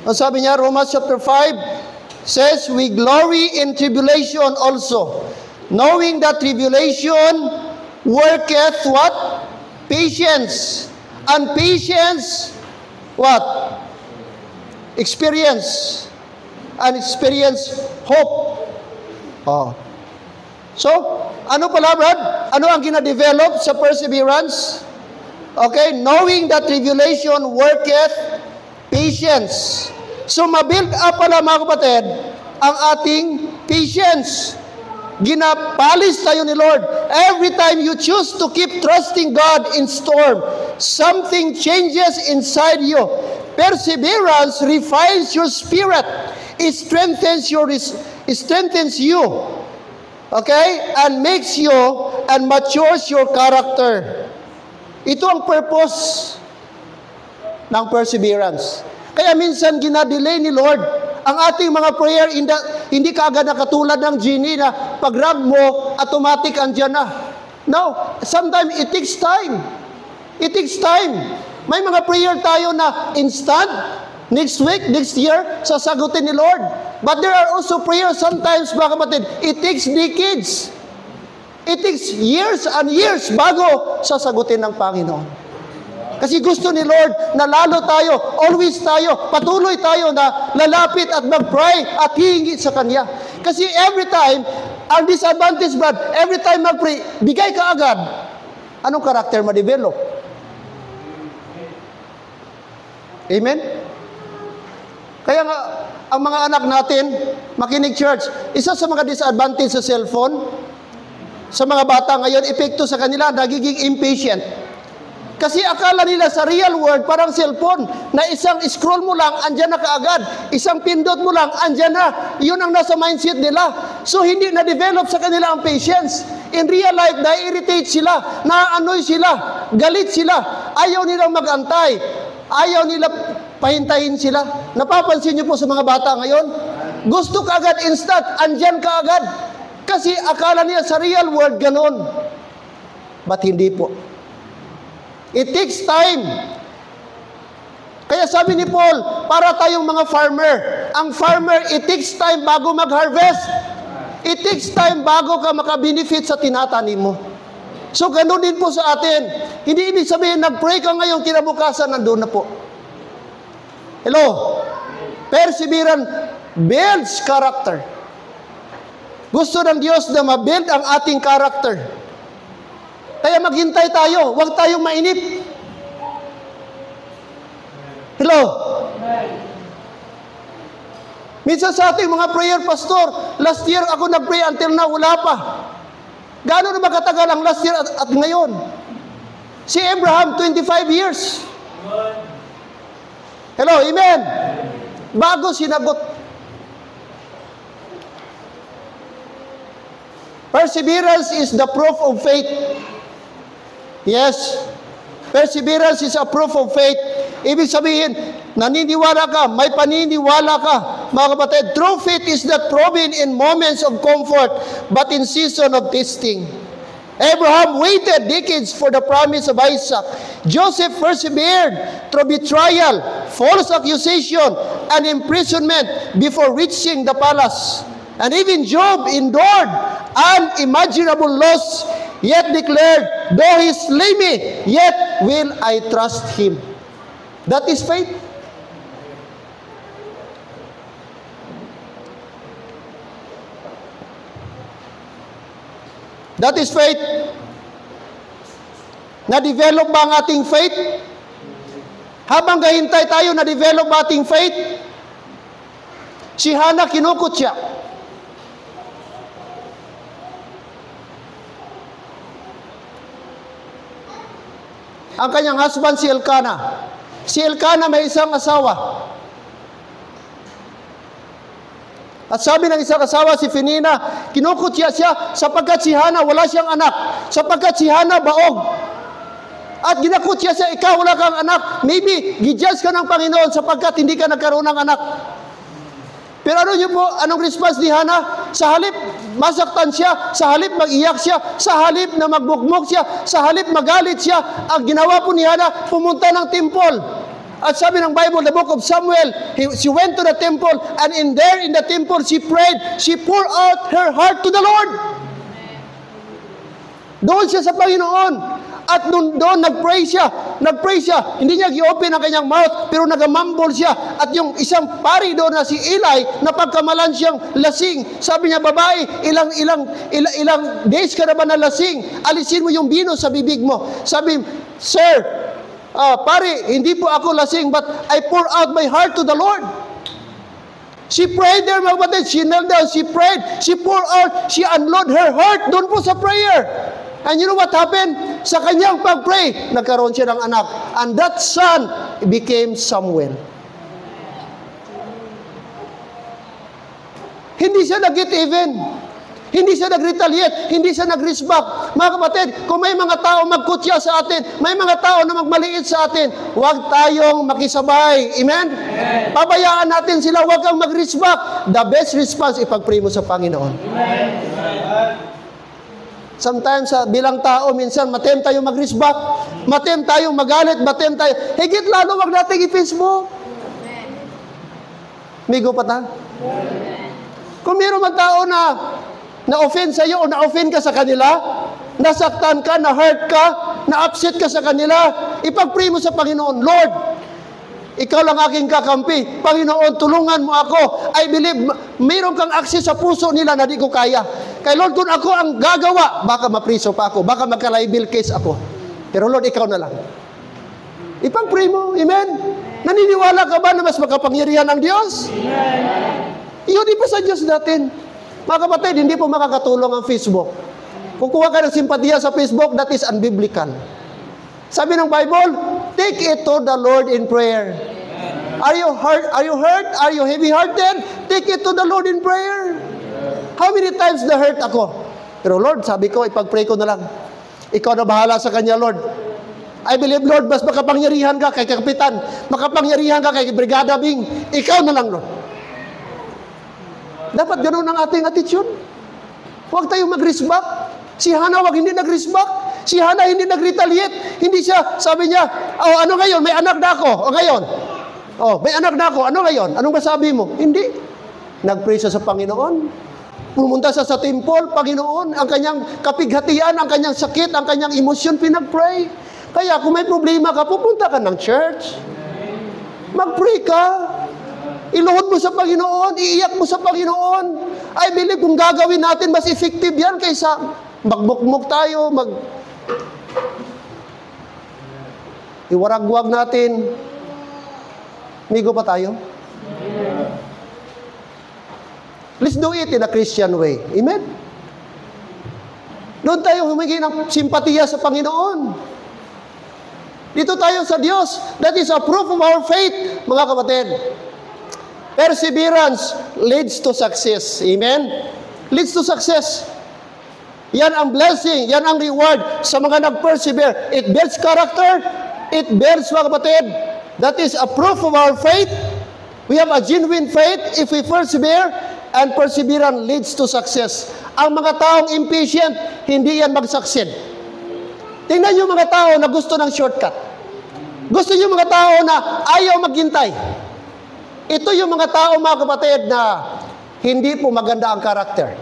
Ang sabi niya, Romans chapter 5 says, we glory in tribulation also, knowing that tribulation worketh what? Patience. And patience, what? Experience. And experience, hope. Oh. So, ano pala, Brad? Ano ang gina-develop sa perseverance? Okay, knowing that tribulation worketh patience. So, mabuild up pala, mga kapatid, ang ating patience. Ginapalis tayo ni Lord. Every time you choose to keep trusting God in storm, something changes inside you. Perseverance refines your spirit. It strengthens you. Okay? And makes you and matures your character. Ito ang purpose ng perseverance. Kaya minsan ginadelay ni Lord ang ating mga prayer, hindi kaagad na katulad ng genie na pag-grab mo, automatic andyan na. No, sometimes it takes time. It takes time. May mga prayer tayo na instant, next week, next year, sasagutin ni Lord. But there are also prayers sometimes, mga kapatid, it takes decades. It takes years and years bago sasagutin ng Panginoon. Kasi gusto ni Lord na lalo tayo, always tayo, patuloy tayo na lalapit at mag-pray at hihingi sa Kanya. Kasi every time, ang disadvantage, Brad, every time mag-pray, bigay ka agad. Anong karakter ma-develop? Amen? Kaya nga, ang mga anak natin, makinig church, isa sa mga disadvantage sa cellphone, sa mga bata ngayon, epekto sa kanila, nagiging impatient. Kasi akala nila sa real world, parang cellphone, na isang scroll mo lang, andyan na kaagad. Isang pindot mo lang, andyan na. Yun ang nasa mindset nila. So, hindi na-develop sa kanila ang patience. In real life, na-irritate sila, na-anoy sila, galit sila. Ayaw nilang mag-antay. Ayaw nila pahintayin sila. Napapansin niyo po sa mga bata ngayon? Gusto kaagad instant, andyan kaagad. Kasi akala nila sa real world, ganon. But hindi po. It takes time. Kaya sabi ni Paul, para tayong mga farmer. Ang farmer, it takes time bago mag-harvest. It takes time bago ka makabenefit sa tinatanim mo. So, ganun din po sa atin. Hindi ibig sabihin, nag-pray ka ngayon, kinabukasan, nandun na po. Hello? Perseverance builds character. Gusto ng Diyos na ma-build ang ating character. Kaya maghintay tayo, huwag tayong mainip. Hello? Minsan sa ating mga prayer, Pastor, last year ako nag-pray until now, wala pa. Gaano na ba katagal ang last year at ngayon? Si Abraham, 25 years. Hello, amen? Bago sinagot. Perseverance is the proof of faith. Yes. Perseverance is a proof of faith. Ibig sabihin, naniniwala ka, may paniniwala ka. Mga kapatid, true faith is not proven in moments of comfort, but in season of testing. Abraham waited decades for the promise of Isaac. Joseph persevered through betrayal, false accusation, and imprisonment before reaching the palace. And even Job endured unimaginable loss, yet declared, though he slay me, yet will I trust him. That is faith. That is faith. Na-develop ba ang ating faith? Habang gahintay tayo, na-develop ba ating faith? Si Hannah, kinukot siya. Ang kanyang husband si Elkanah. Si Elkanah may isang asawa. At sabi ng isang asawa, si Penina, kinukot siya sapagkat si Hannah wala siyang anak. Sapagkat si Hannah baog. At ginakot siya, ikaw wala kang anak. Maybe, gijudge ka ng Panginoon sapagkat hindi ka nagkaroon ng anak. Pero ano niyo po, anong response ni Hannah? Sa halip, masaktan siya, sa halip mag-iyak siya, sa halip na magbukmok siya, sa halip magalit siya, ang ginawa po ni Hannah, pumunta ng temple. At sabi ng Bible, the book of Samuel, she went to the temple, and in the temple, she prayed, she poured out her heart to the Lord. Doon siya sa Panginoon. At doon nag-pray siya. Hindi niya i-open ang kanyang mouth, pero nagamumble siya. At yung isang pari doon na si Eli, napagkamalan siyang lasing. Sabi niya, babae, ilang days ka na ba na lasing? Alisin mo yung bino sa bibig mo. Sabi, sir, pari, hindi po ako lasing, but I pour out my heart to the Lord. She prayed there, mga kapatid. She knelt down, she prayed, she poured out, she unloaded her heart doon po sa prayer. And you know what happened? Sa kanyang pag-pray, nagkaroon siya ng anak. And that son became Samuel. Hindi siya nag-get even. Hindi siya nag-retaliate. Hindi siya nag-resback. Mga kapatid, kung may mga tao magkutya sa atin, may mga tao na magmaliit sa atin, huwag tayong makisabay. Amen? Amen. Pabayaan natin sila, huwag kang mag-resback. The best response, ipag-pray mo sa Panginoon. Amen. Sometimes, bilang tao, minsan, matem tayo mag-resback, matem tayong magalit, matem tayo. Higit lalo, wag natin i-Facebook. Migo pa ta? Kung mayroon man tao na-offend sa'yo o na-offend ka sa kanila, nasaktan ka, na-hurt ka, na-upset ka sa kanila, ipag-pray mo sa Panginoon, Lord, ikaw lang aking kakampi. Panginoon, tulungan mo ako. I believe, mayroon kang access sa puso nila na di ko kaya. Kay Lord, kung ako ang gagawa, baka mapriso pa ako, baka magka-liable case ako. Pero Lord, ikaw na lang. Ipag-pray mo, amen? Naniniwala ka ba na mas makapangyarihan ang Diyos? Amen. Iyon, di pa sa Diyos natin. Mga kapatid, hindi po makakatulong ang Facebook. Kung kuha ka ng simpatiya sa Facebook, that is unbiblical. Sabi ng Bible, take it to the Lord in prayer. Are you hurt? Are you hurt? Are you heavy-hearted? Take it to the Lord in prayer. How many times na-hurt ako? Pero Lord, sabi ko, ipag-pray ko na lang. Ikaw na bahala sa kanya, Lord. I believe, Lord, mas makapangyarihan ka kay Kapitan. Makapangyarihan ka kay Brigada Bing. Ikaw na lang, Lord. Dapat ganun ang ating attitude. Huwag tayong mag-resback. Si Hannah, wag hindi nag-resback. Si Hannah hindi nag-retaliate. Hindi siya, sabi niya, oh, ano ngayon? May anak na ako. O ngayon? Oh, may anak na ako. Ano ngayon? Anong masabi mo? Hindi. Nag-pray siya sa Panginoon. Pumunta siya sa temple, Panginoon, ang kanyang kapighatian, ang kanyang sakit, ang kanyang emosyon, pinag-pray. Kaya kung may problema ka, pupunta ka ng church. Mag-pray ka. Iluhod mo sa Panginoon, iiyak mo sa Panginoon. I believe kung gagawin natin, mas effective yan kaysa magbukmok tayo, iwaragwag natin. Migo pa tayo? Let's do it in a Christian way. Amen? Doon tayo humingi ng simpatiya sa Panginoon. Dito tayo sa Diyos. That is a proof of our faith. mga kapatid. Perseverance leads to success. Amen? Leads to success. Yan ang blessing, yan ang reward sa mga nag-persevere. It builds character, it builds, mga kapatid. That is a proof of our faith. We have a genuine faith if we persevere, and perseverance leads to success. Ang mga taong impatient, hindi yan mag-succeed. Tingnan yung mga tao na gusto ng shortcut. Gusto yung mga tao na ayaw maghintay. Ito yung mga tao, mga kapatid, na hindi po maganda ang karakter.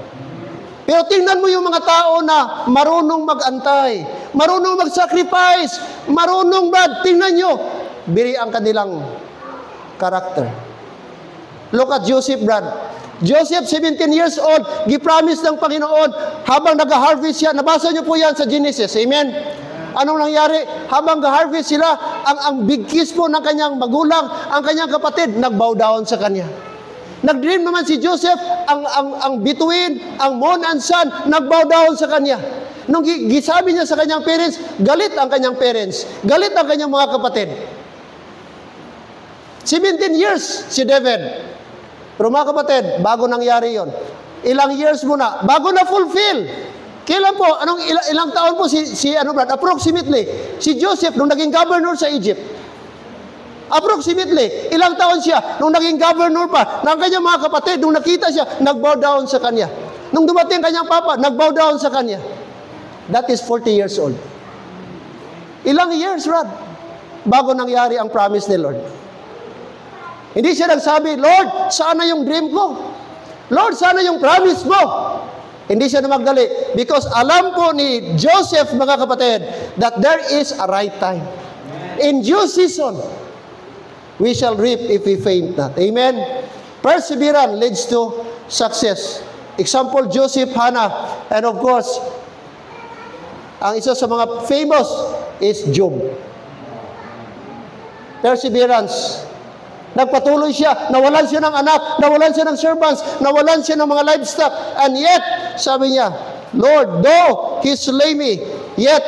Pero tingnan mo yung mga tao na marunong mag-antay, marunong mag-sacrifice, marunong tingnan nyo, biri ang kanilang karakter. Look at Joseph, Brad. Joseph, 17 years old, gipromise ng Panginoon habang nag-harvest siya. Nabasa nyo po yan sa Genesis. Amen? Anong nangyari? Habang nag-harvest sila, ang big kiss po ng kanyang magulang, ang kanyang kapatid, nag-bow down sa kanya. Nag-dream naman si Joseph, ang bituin, ang moon and sun, nag-bow down sa kanya. Nung gisabi niya sa kanyang parents, galit ang kanyang parents, galit ang kanyang mga kapatid. 17 years si David. Pero mga kapatid, bago nangyari yon, ilang years muna, bago na fulfill. Kailan po, ilang taon po Brad? Approximately, si Joseph, nung naging governor sa Egypt, approximately, ilang taon siya nung naging governor pa ng kanyang mga kapatid, nung nakita siya, nag-bow down sa kanya. Nung dumating kanyang papa, nag-bow down sa kanya. That is 40 years old. Ilang years, Rod, bago nangyari ang promise ni Lord. Hindi siya nagsabi, Lord, saan na yung dream ko? Lord, saan na yung promise mo? Hindi siya na magdali. Because alam po ni Joseph, mga kapatid, that there is a right time. In due season, we shall reap if we faint not. Amen? Perseverance leads to success. Example, Joseph, Hannah, and of course, ang isa sa mga famous is Job. Perseverance. Nagpatuloy siya, nawalan siya ng anak, nawalan siya ng servants, nawalan siya ng mga livestock, and yet, sabi niya, Lord, though He slay me, yet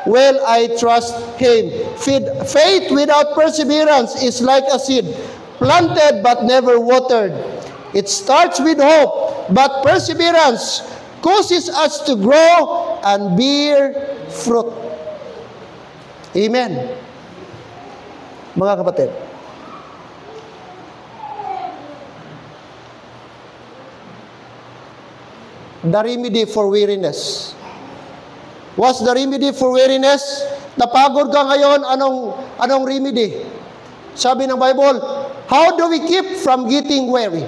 will I trust Him. Faith without perseverance is like a seed, planted but never watered. It starts with hope, but perseverance causes us to grow and bear fruit. Amen. Mga kapatid, the remedy for weariness. What's the remedy for weariness? Napagod ka ngayon, anong remedy? Sabi ng Bible, how do we keep from getting weary?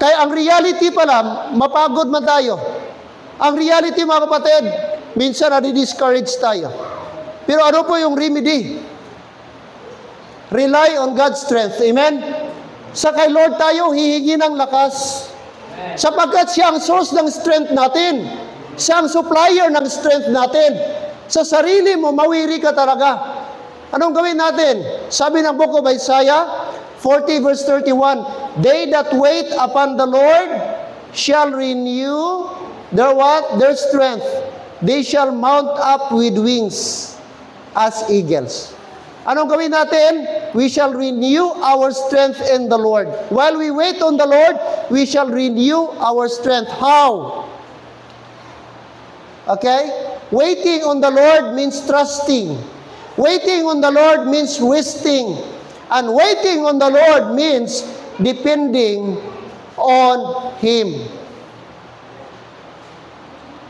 Kaya ang reality pala, mapagod man tayo. Ang reality, mga kapatid, minsan na-discourage tayo. Pero ano po yung remedy? Rely on God's strength. Amen? Sa kay Lord tayo, hihingi ng lakas. Sapagkat siya ang source ng strength natin. Siya ang supplier ng strength natin. Sa sarili mo, mawiri ka talaga. Anong gawin natin? Sabi ng Book of Isaiah 40 verse 31, they that wait upon the Lord shall renew their what? Their strength. They shall mount up with wings as eagles. Anong gawin natin? We shall renew our strength in the Lord. While we wait on the Lord, we shall renew our strength. How? Okay? Waiting on the Lord means trusting. Waiting on the Lord means resting. And waiting on the Lord means depending on Him.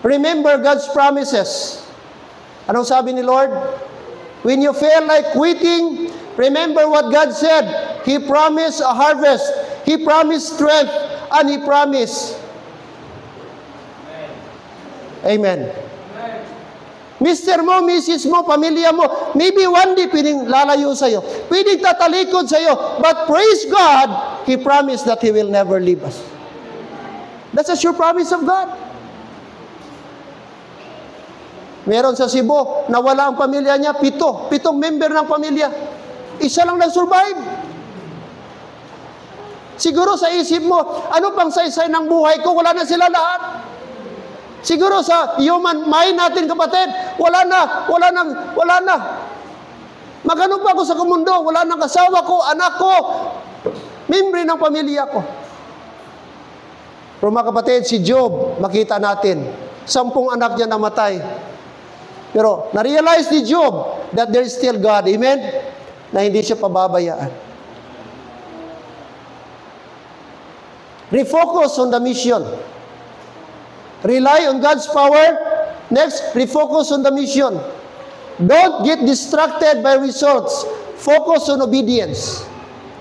Remember God's promises. Anong sabi ni Lord? When you feel like quitting, remember what God said. He promised a harvest. He promised strength. And He promised. Amen. Mr. mo, Mrs. mo, pamilya mo, maybe one day pwedeng lalayo sa'yo. Pwedeng tatalikod sa'yo. But praise God, He promised that He will never leave us. That's a sure promise of God. Meron sa Cebu, nawala ang pamilya niya, pitong member ng pamilya. Isa lang nag-survive. Siguro sa isip mo, ano pang saysay ng buhay ko? Wala na sila lahat. Siguro sa human mind natin, kapatid, wala na. Magano pa ako sa mundo, wala nang kasawa ko, anak ko, Membre ng pamilya ko. Pero mga kapatid, si Job, makita natin, 10 anak niya namatay. Pero na-realize ni Job that there is still God. Amen? Na hindi siya pababayaan. Refocus on the mission. Rely on God's power. Next, refocus on the mission. Don't get distracted by results. Focus on obedience.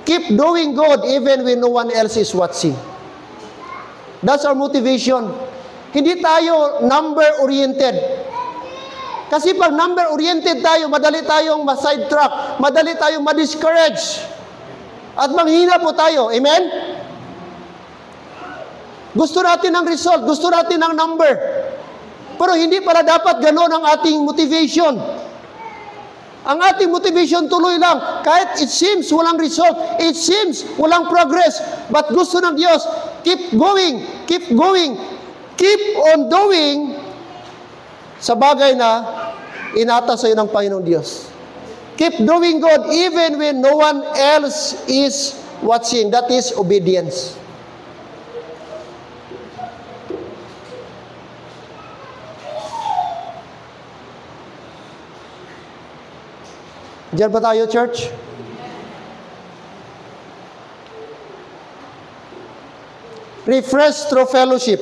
Keep doing good even when no one else is watching. That's our motivation. Hindi tayo number-oriented. Kasi pag number-oriented tayo, madali tayong ma-sidetrack, madali tayong ma-discourage. At manghina po tayo. Amen? Gusto natin ng result, gusto natin ng number. Pero hindi para dapat gano'n ang ating motivation. Ang ating motivation tuloy lang. Kahit it seems walang result, it seems walang progress, but gusto ng Diyos, keep going, keep going, keep on doing sa bagay na inata sa iyo ng Panginoong Diyos. Keep doing good even when no one else is watching. That is obedience. Diyan ba tayo, church? Refresh through fellowship.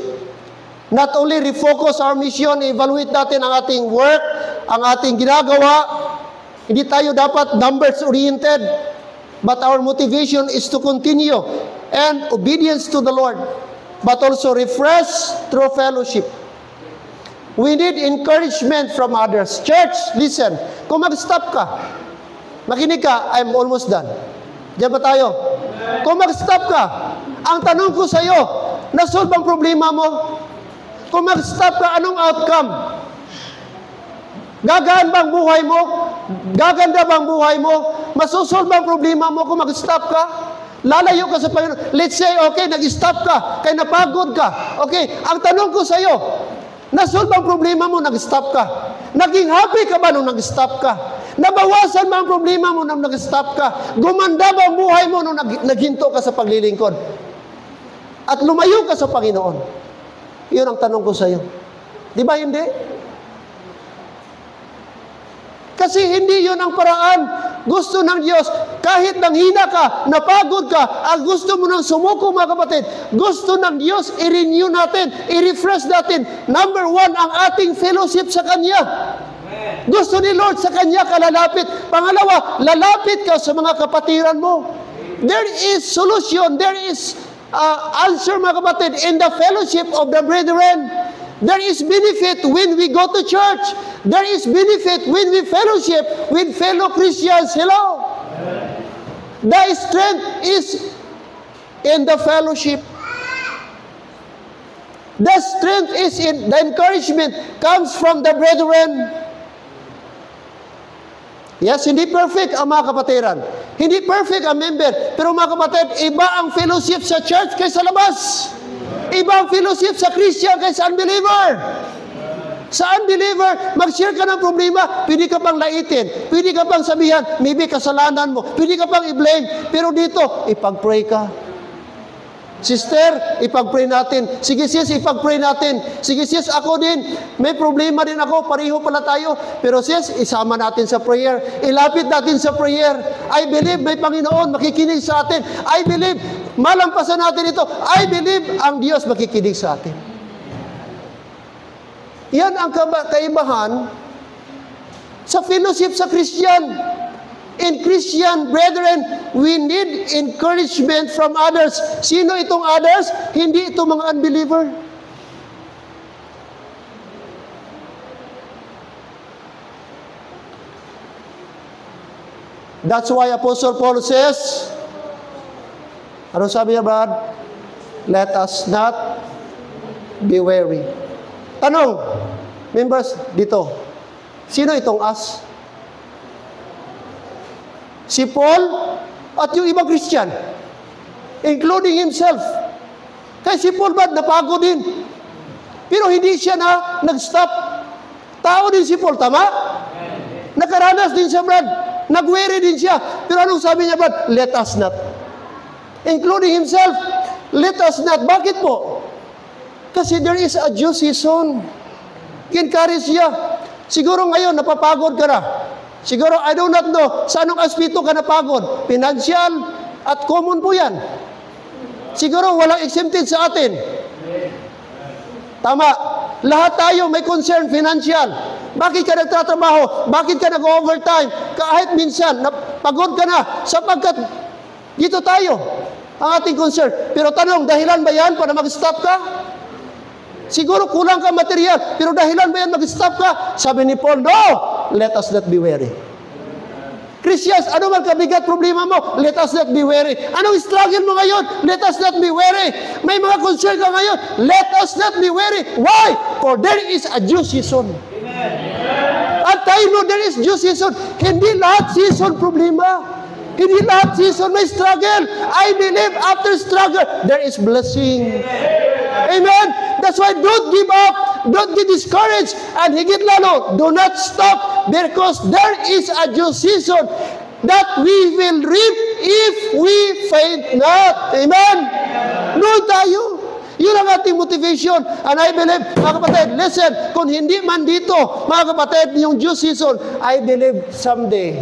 Not only refocus our mission, evaluate natin ang ating work, ang ating ginagawa. Hindi tayo dapat numbers-oriented, but our motivation is to continue and obedience to the Lord, but also refresh through fellowship. We need encouragement from others. Church, listen, kung mag-stop ka, makinig ka, I'm almost done. Diyan ba tayo? Kung mag-stop ka, ang tanong ko sa iyo, nasolve ang problema mo? Kung mag-stop ka, anong outcome? Gagaan bang buhay mo? Gaganda bang buhay mo? Masusolve ang problema mo kung mag-stop ka? Lalayo ka sa Panginoon. Let's say, okay, nag-stop ka, kaya napagod ka. Okay, ang tanong ko sa iyo, nasolve ang problema mo, nag-stop ka? Naging happy ka ba nung nag-stop ka? Nabawasan ba ang problema mo nung nag-stop ka? Gumanda ba ang buhay mo nung naghinto ka sa paglilingkod? At lumayo ka sa Panginoon? Yun ang tanong ko sa iyo. Di ba hindi? Kasi hindi yun ang paraan. Gusto ng Diyos, kahit nanghina ka, napagod ka, ang gusto mo nang sumuko, mga kapatid, gusto ng Diyos, i-renew natin, i-refresh natin. Number 1, ang ating fellowship sa Kanya. Gusto ni Lord sa Kanya ka lalapit. Pangalawa, lalapit ka sa mga kapatiran mo. There is solution, there is answer, mga kapatid, in the fellowship of the brethren. There is benefit when we go to church. There is benefit when we fellowship with fellow Christians. Hello? The strength is in the fellowship. The strength is in the encouragement comes from the brethren. Yes, hindi perfect ang mga kapatiran. Hindi perfect ang member. Pero mga kapatid, iba ang fellowship sa church kaysa labas. Iba ang fellowship sa Christian kaysa unbeliever. Sa unbeliever, mag-share ka ng problema, pwede ka pang laitin, pwede ka pang sabihan, maybe kasalanan mo, pwede ka pang i-blame. Pero dito, ipag-pray ka. Sister, ipag-pray natin. Sige sis, ipag-pray natin. Sige sis, ako din. May problema din ako. Pareho pala tayo. Pero sis, isama natin sa prayer. Ilapit natin sa prayer. I believe may Panginoon makikinig sa atin. I believe, malampasan natin ito. I believe ang Diyos makikinig sa atin. Yan ang kaibahan sa fellowship sa Christian. In Christian, brethren, we need encouragement from others. Sino itong others? Hindi itong mga unbeliever. That's why Apostle Paul says, ano sabi niya, Brad? Let us not be weary. Tanong, members, dito, sino itong us? Si Paul at yung ibang Christian, including himself. Kaya si Paul ba napagod din? Pero hindi siya nag-stop. Tao din si Paul, tama? Nakaranas din siya, Brad. Nag-weary din siya. Pero anong sabi niya, Brad? Let us not. including himself. Let us not. Bakit po? Kasi there is a due season. Encourage siya. Siguro ngayon, napapagod ka na. Siguro, I do not know, sa anong aspeto ka napagod? Financial at common po yan. Siguro, walang exempted sa atin. Tama. Lahat tayo may concern financial. Bakit ka nagtatrabaho? Bakit ka nag-overtime? Kahit minsan, napagod ka na sapagkat dito tayo ang ating concern. Pero tanong, dahilan ba yan para mag-stop ka? Siguro kulang ka material, pero dahilan ba yan mag-stop ka? Sabi ni Paul, no! Let us not be weary. Christians, ano man kabigat problema mo? Let us not be weary. Anong struggle mo ngayon? Let us not be weary. May mga concern ka ngayon? Let us not be weary. Why? For there is a due season. At tayo no, there is due season. Hindi lahat season problema. Hindi lahat season may struggle. I believe after struggle, there is blessing. Amen? That's why don't give up. Don't get discouraged. And higit lalo, do not stop because there is a due season that we will reap if we faint not. Amen? Doon tayo. Yun ang ating motivation. And I believe, mga kapatid, listen, kung hindi man dito, mga kapatid, yung due season, I believe someday.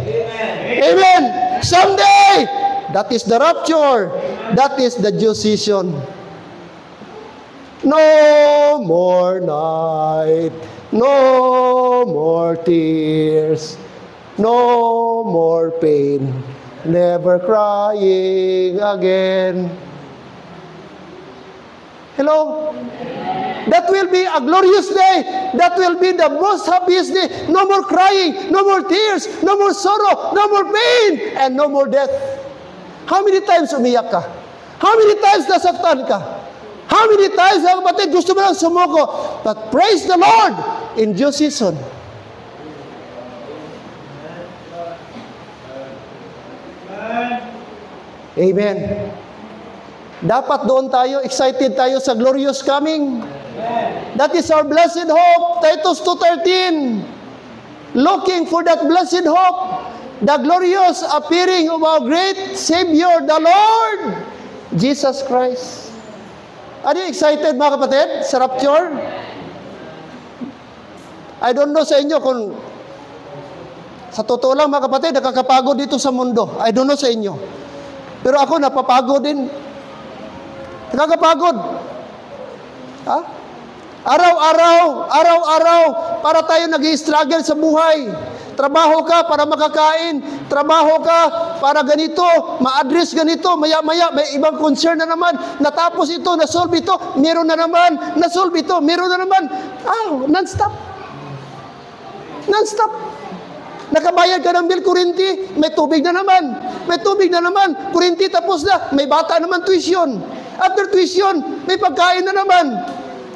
Amen. Someday! That is the rapture. That is the due season. No more night. No more tears. No more pain. Never crying again. Hello? That will be a glorious day. That will be the most happiest day. No more crying, no more tears, no more sorrow, no more pain, and no more death. How many times umiyak ka? How many times nasaktan ka? How many times, mga kapatid, gusto mo lang sumuko? But praise the Lord in due season. Amen. Dapat doon tayo, excited tayo sa glorious coming. That is our blessed hope. Titus 2:13. Looking for that blessed hope, the glorious appearing of our great Savior, the Lord, Jesus Christ. Are you excited, mga kapatid, sa rapture? I don't know sa inyo kung sa totoo lang, mga kapatid, nakakapagod dito sa mundo. I don't know sa inyo. Pero ako napapagod din. Nakakapagod. Ha? Araw-araw, para tayo nag-i-struggle sa buhay. Trabaho ka para makakain. Trabaho ka para ganito, ma-address ganito. Maya-maya, may ibang concern na naman. Natapos ito, nasolve ito, meron na naman. Nasolve ito, meron na naman. Non-stop. Non-stop. Nakabayad ka ng bill, kurinti, may tubig na naman. May tubig na naman, kurinti tapos na. May bata naman tuition. After tuition, may pagkain na naman.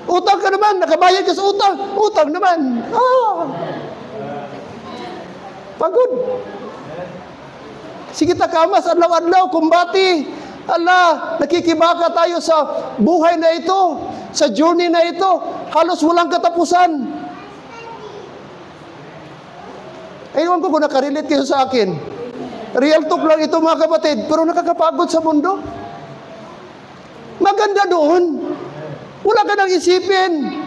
Utang ka naman, nakabayad ka sa utang. Utang naman. Pagod. Sige takamas, adlaw-adlaw, kumbati. Nakikibaka tayo sa buhay na ito, sa journey na ito. Halos walang katapusan. Ewan ko kung nakarelate kayo sa akin. Real talk lang ito, mga kapatid, pero nakakapagod sa mundo. Maganda doon. Wala ka nang isipin.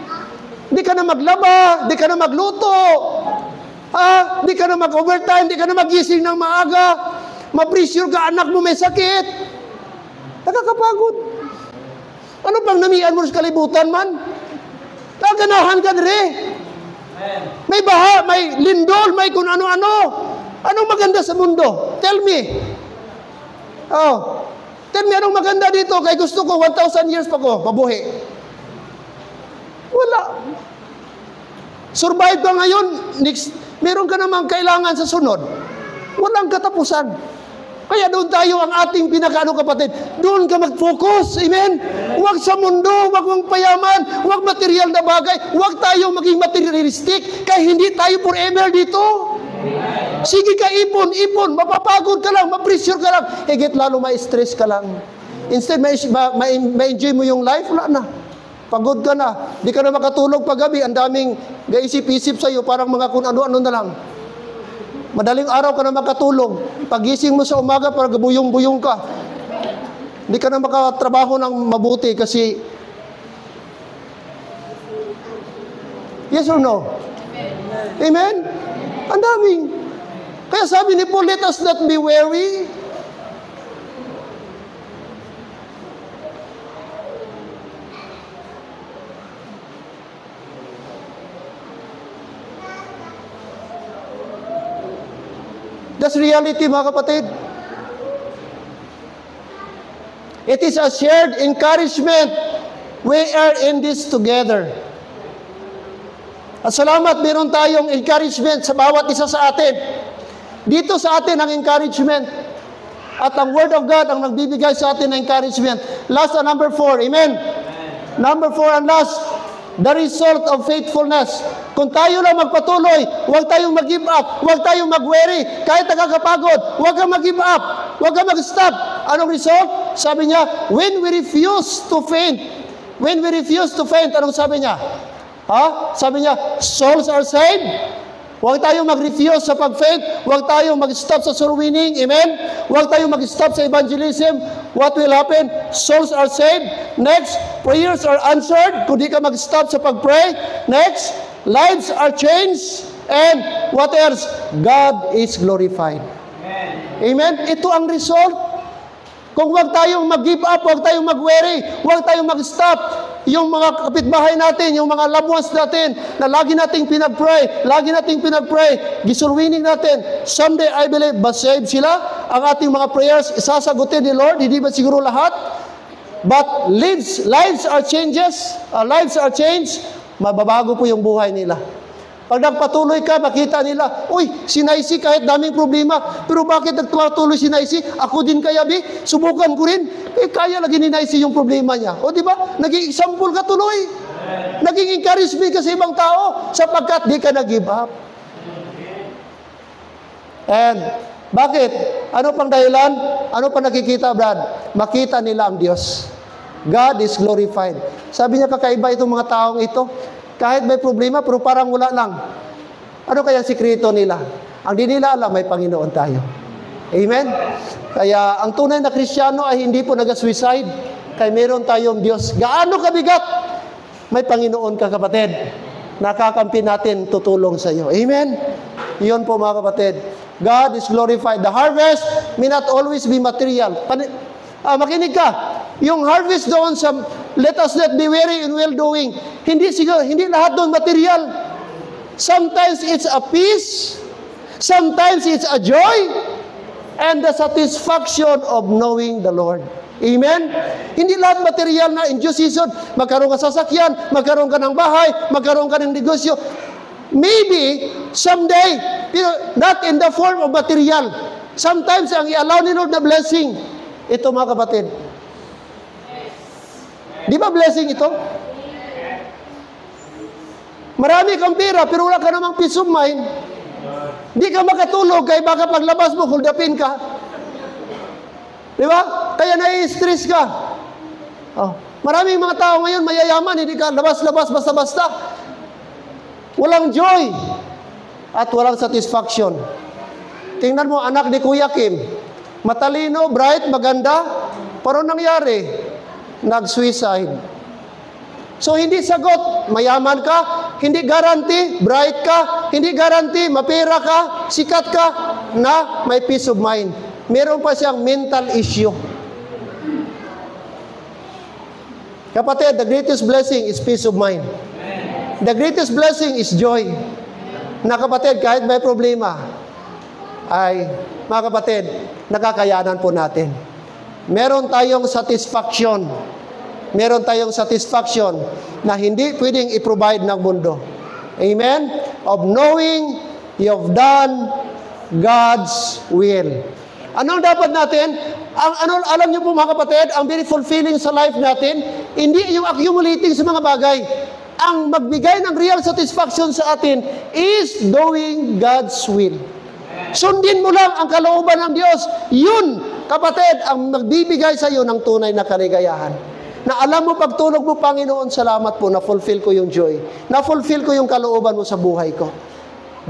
Di ka na maglaba, di ka na magluto. Di ka na mag-overtime, di ka na magising ng maaga. Ma-pressure ka, anak mo may sakit. Nakakapagod. Ano pang namian mo sa kalibutan man? Naganahan ka rin. May baha, may lindol, may kung ano-ano. Anong maganda sa mundo? Tell me. Tell me, anong maganda dito? Kaya gusto ko, 1,000 years pa ko, mabuhi. Wala. Survive ka ngayon, next, meron ka namang kailangan sa sunod. Walang katapusan. Kaya doon tayo ang ating pinakaano, kapatid. Doon ka mag-focus. Amen? Huwag sa mundo, huwag mong payaman, huwag material na bagay, huwag tayo maging materialistic, kaya hindi tayo forever dito. Sige ka, ipon, mapapagod ka lang, ma-pressure ka lang, higit lalo ma-stress ka lang. Instead, ma-enjoy mo yung life, wala na. Pagod ka na, di ka na makatulog paggabi, ang daming gaisip-isip sa'yo, parang mga kung ano-ano na lang. Madaling araw ka na makatulog, pagising mo sa umaga, parang buyong-buyong ka. Hindi ka na makatrabaho ng mabuti kasi, yes or no? Amen? Ang daming. Kaya sabi ni Paul, let us not be weary. That's reality, mga kapatid. It is a shared encouragement. We are in this together. At salamat, meron tayong encouragement sa bawat isa sa atin. Dito sa atin ang encouragement. At ang Word of God ang nagbibigay sa atin ng encouragement. Last and number 4. Amen? Number 4 and last, the result of faithfulness. Kung tayo lang magpatuloy, huwag tayong mag-give up, huwag tayong mag-worry, kahit nakakapagod, huwag kang mag-give up, huwag kang mag-stop. Anong result? Sabi niya, when we refuse to faint, anong sabi niya? Sabi niya, souls are saved. Huwag tayong mag-refuse sa pag-faint, huwag tayong mag-stop sa soul winning, amen? Huwag tayong mag-stop sa evangelism. What will happen? Souls are saved. Next, prayers are answered. Kung di ka mag-stop sa pag-pray. Next, lives are changed. And what else? God is glorified. Amen? Ito ang result. Kung huwag tayong mag-give up, huwag tayong mag-worry, huwag tayong mag-stop. Yung mga kapitbahay natin, yung mga loved ones natin, na lagi nating pinag-pray, gisulwining natin. Someday, I believe, masave sila. Ang ating mga prayers, isasagutin ni Lord, hindi ba siguro lahat? But lives are changed, mababago po yung buhay nila. Pag nagpatuloy ka, makita nila, uy, si Naisi kahit daming problema, pero bakit nagpatuloy si Naisi? Ako din kaya, subukan ko rin. Kaya lagi ni Naisi yung problema niya. O di ba? Naging example ka tuloy. Naging encouragement ka sa ibang tao sapagkat di ka nag-give up. And, bakit? Ano pang dahilan? Ano pang nakikita, Brad? Makita nila ang Diyos. God is glorified. Sabi niya, kakaiba itong mga taong ito. Kahit may problema, pero parang wala lang. Ano kaya sikreto nila? Ang di nila alam, may Panginoon tayo. Amen? Kaya ang tunay na Kristiyano ay hindi po nag-suicide. Kaya meron tayong Diyos. Gaano kabigat? May Panginoon ka, kapatid. Nakakampi natin, tutulong sa iyo. Amen? Iyon po, mga kapatid. God is glorified. The harvest may not always be material. Makinig ka. Yung harvest doon sa let us not be weary in well-doing, hindi lahat doon material. Sometimes it's a peace, sometimes it's a joy, and the satisfaction of knowing the Lord. Amen? Hindi lahat material na in due season, magkaroon ka sasakyan, magkaroon ka ng bahay, magkaroon ka ng negosyo. Maybe, someday, not in the form of material. Sometimes, ang i-allow ni Lord na blessing, ito mga kapatid. Di ba blessing ito? Marami kang pera, pero wala ka namang peace of mind. Di ka makatulog, kaya baka paglabas mo, huldapin ka. Di ba? Kaya nai-stress ka. Maraming mga tao ngayon, mayayaman, hindi ka labas-labas, basta-basta. Walang joy. At walang satisfaction. Tingnan mo, anak ni Kuya Kim. Matalino, bright, maganda. Pero nangyari, nag-suicide. So, hindi sagot, mayaman ka, hindi guarantee, bright ka, hindi guarantee, mapera ka, sikat ka, na may peace of mind. Meron pa siyang mental issue. Kapatid, the greatest blessing is peace of mind. The greatest blessing is joy. Na kapatid, kahit may problema, ay, mga kapatid, nakakayanan po natin. Meron tayong satisfaction. Meron tayong satisfaction na hindi pwedeng i-provide ng mundo. Amen? Of knowing you've done God's will. Anong dapat natin? Alam niyo po mga kapatid, ang very fulfilling sa life natin, hindi yung accumulating sa mga bagay. Ang magbigay ng real satisfaction sa atin is doing God's will. Sundin mo lang ang kalooban ng Diyos. Yun, kapatid, ang magbibigay sa iyo ng tunay na kaligayahan. Na alam mo, pagtulog mo, Panginoon, salamat po, na-fulfill ko yung joy. Na-fulfill ko yung kalooban mo sa buhay ko.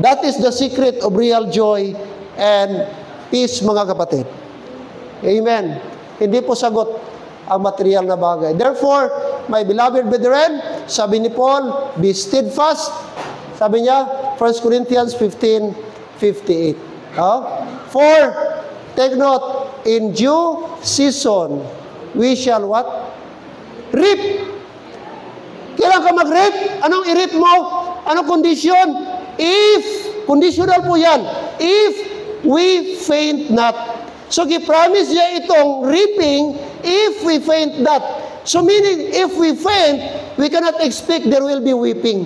That is the secret of real joy and peace, mga kapatid. Amen. Hindi po sagot ang material na bagay. Therefore, my beloved brethren, sabi ni Paul, be steadfast. Sabi niya, 1 Corinthians 15:58. For, take note, in due season, we shall what? Reap. Kailan ka mag-reap? Anong i-reap mo? Anong condition? If, conditional po yan, if we faint not. So, gi-promise niya itong reaping if we faint not. So, meaning, if we faint, we cannot expect there will be reaping.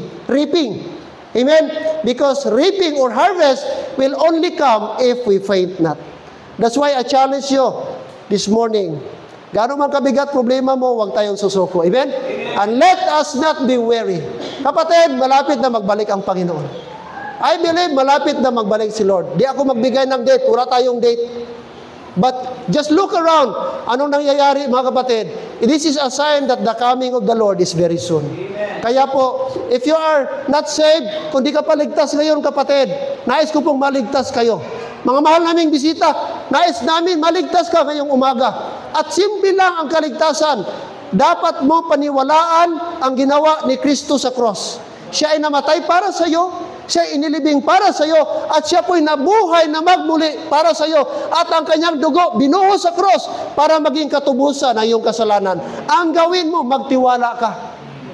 Amen? Because reaping or harvest will only come if we faint not. That's why I challenge you this morning. Gaano man kabigat problema mo, huwag tayong susuko. Amen? And let us not be weary. Kapatid, malapit na magbalik ang Panginoon. I believe malapit na magbalik si Lord. Di ako magbigay ng date. Wala tayong date. But just look around. Anong nangyayari, mga kapatid? This is a sign that the coming of the Lord is very soon. Amen. Kaya po, if you are not saved, kung di ka pa ligtas ngayon, kapatid, nais ko pong maligtas kayo. Mga mahal naming bisita, nais namin maligtas ka ngayong umaga. At simple lang ang kaligtasan. Dapat mo paniwalaan ang ginawa ni Kristo sa cross. Siya ay namatay para sa iyo, siya ay inilibing para sa iyo, at siya po'y nabuhay na magmuli para sa iyo. At ang kanyang dugo binuho sa cross para maging katubusan ng iyong kasalanan. Ang gawin mo, magtiwala ka.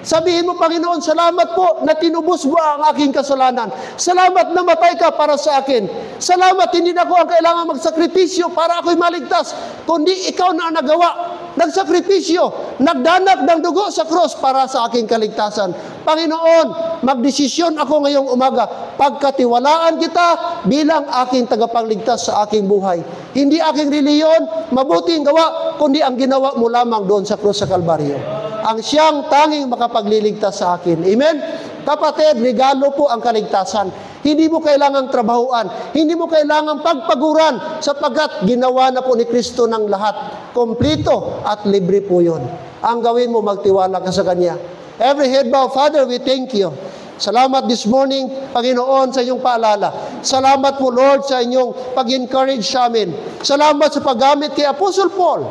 Sabihin mo, Panginoon, salamat po na tinubos mo ang aking kasalanan. Salamat na matay ka para sa akin. Salamat, hindi na ako ang kailangan magsakripisyo para ako'y maligtas, kundi ikaw na nagawa. Nagsakripisyo, nagdanak ng dugo sa cross para sa aking kaligtasan. Panginoon, magdesisyon ako ngayong umaga. Pagkatiwalaan kita bilang aking tagapagligtas sa aking buhay. Hindi aking reliyon, mabuting gawa, kundi ang ginawa mo lamang doon sa cross sa Kalbaryo. Ang siyang tanging makapagliligtas sa akin. Amen? Kapatid, regalo po ang kaligtasan. Hindi mo kailangang trabahuan. Hindi mo kailangang pagpaguran sapagkat ginawa na po ni Kristo ng lahat. Kompleto at libre po yun. Ang gawin mo, magtiwala ka sa Kanya. Every head bow, Father, we thank you. Salamat this morning, Panginoon, sa inyong paalala. Salamat po, Lord, sa inyong pag-encourage sa amin. Salamat sa paggamit kay Apostle Paul,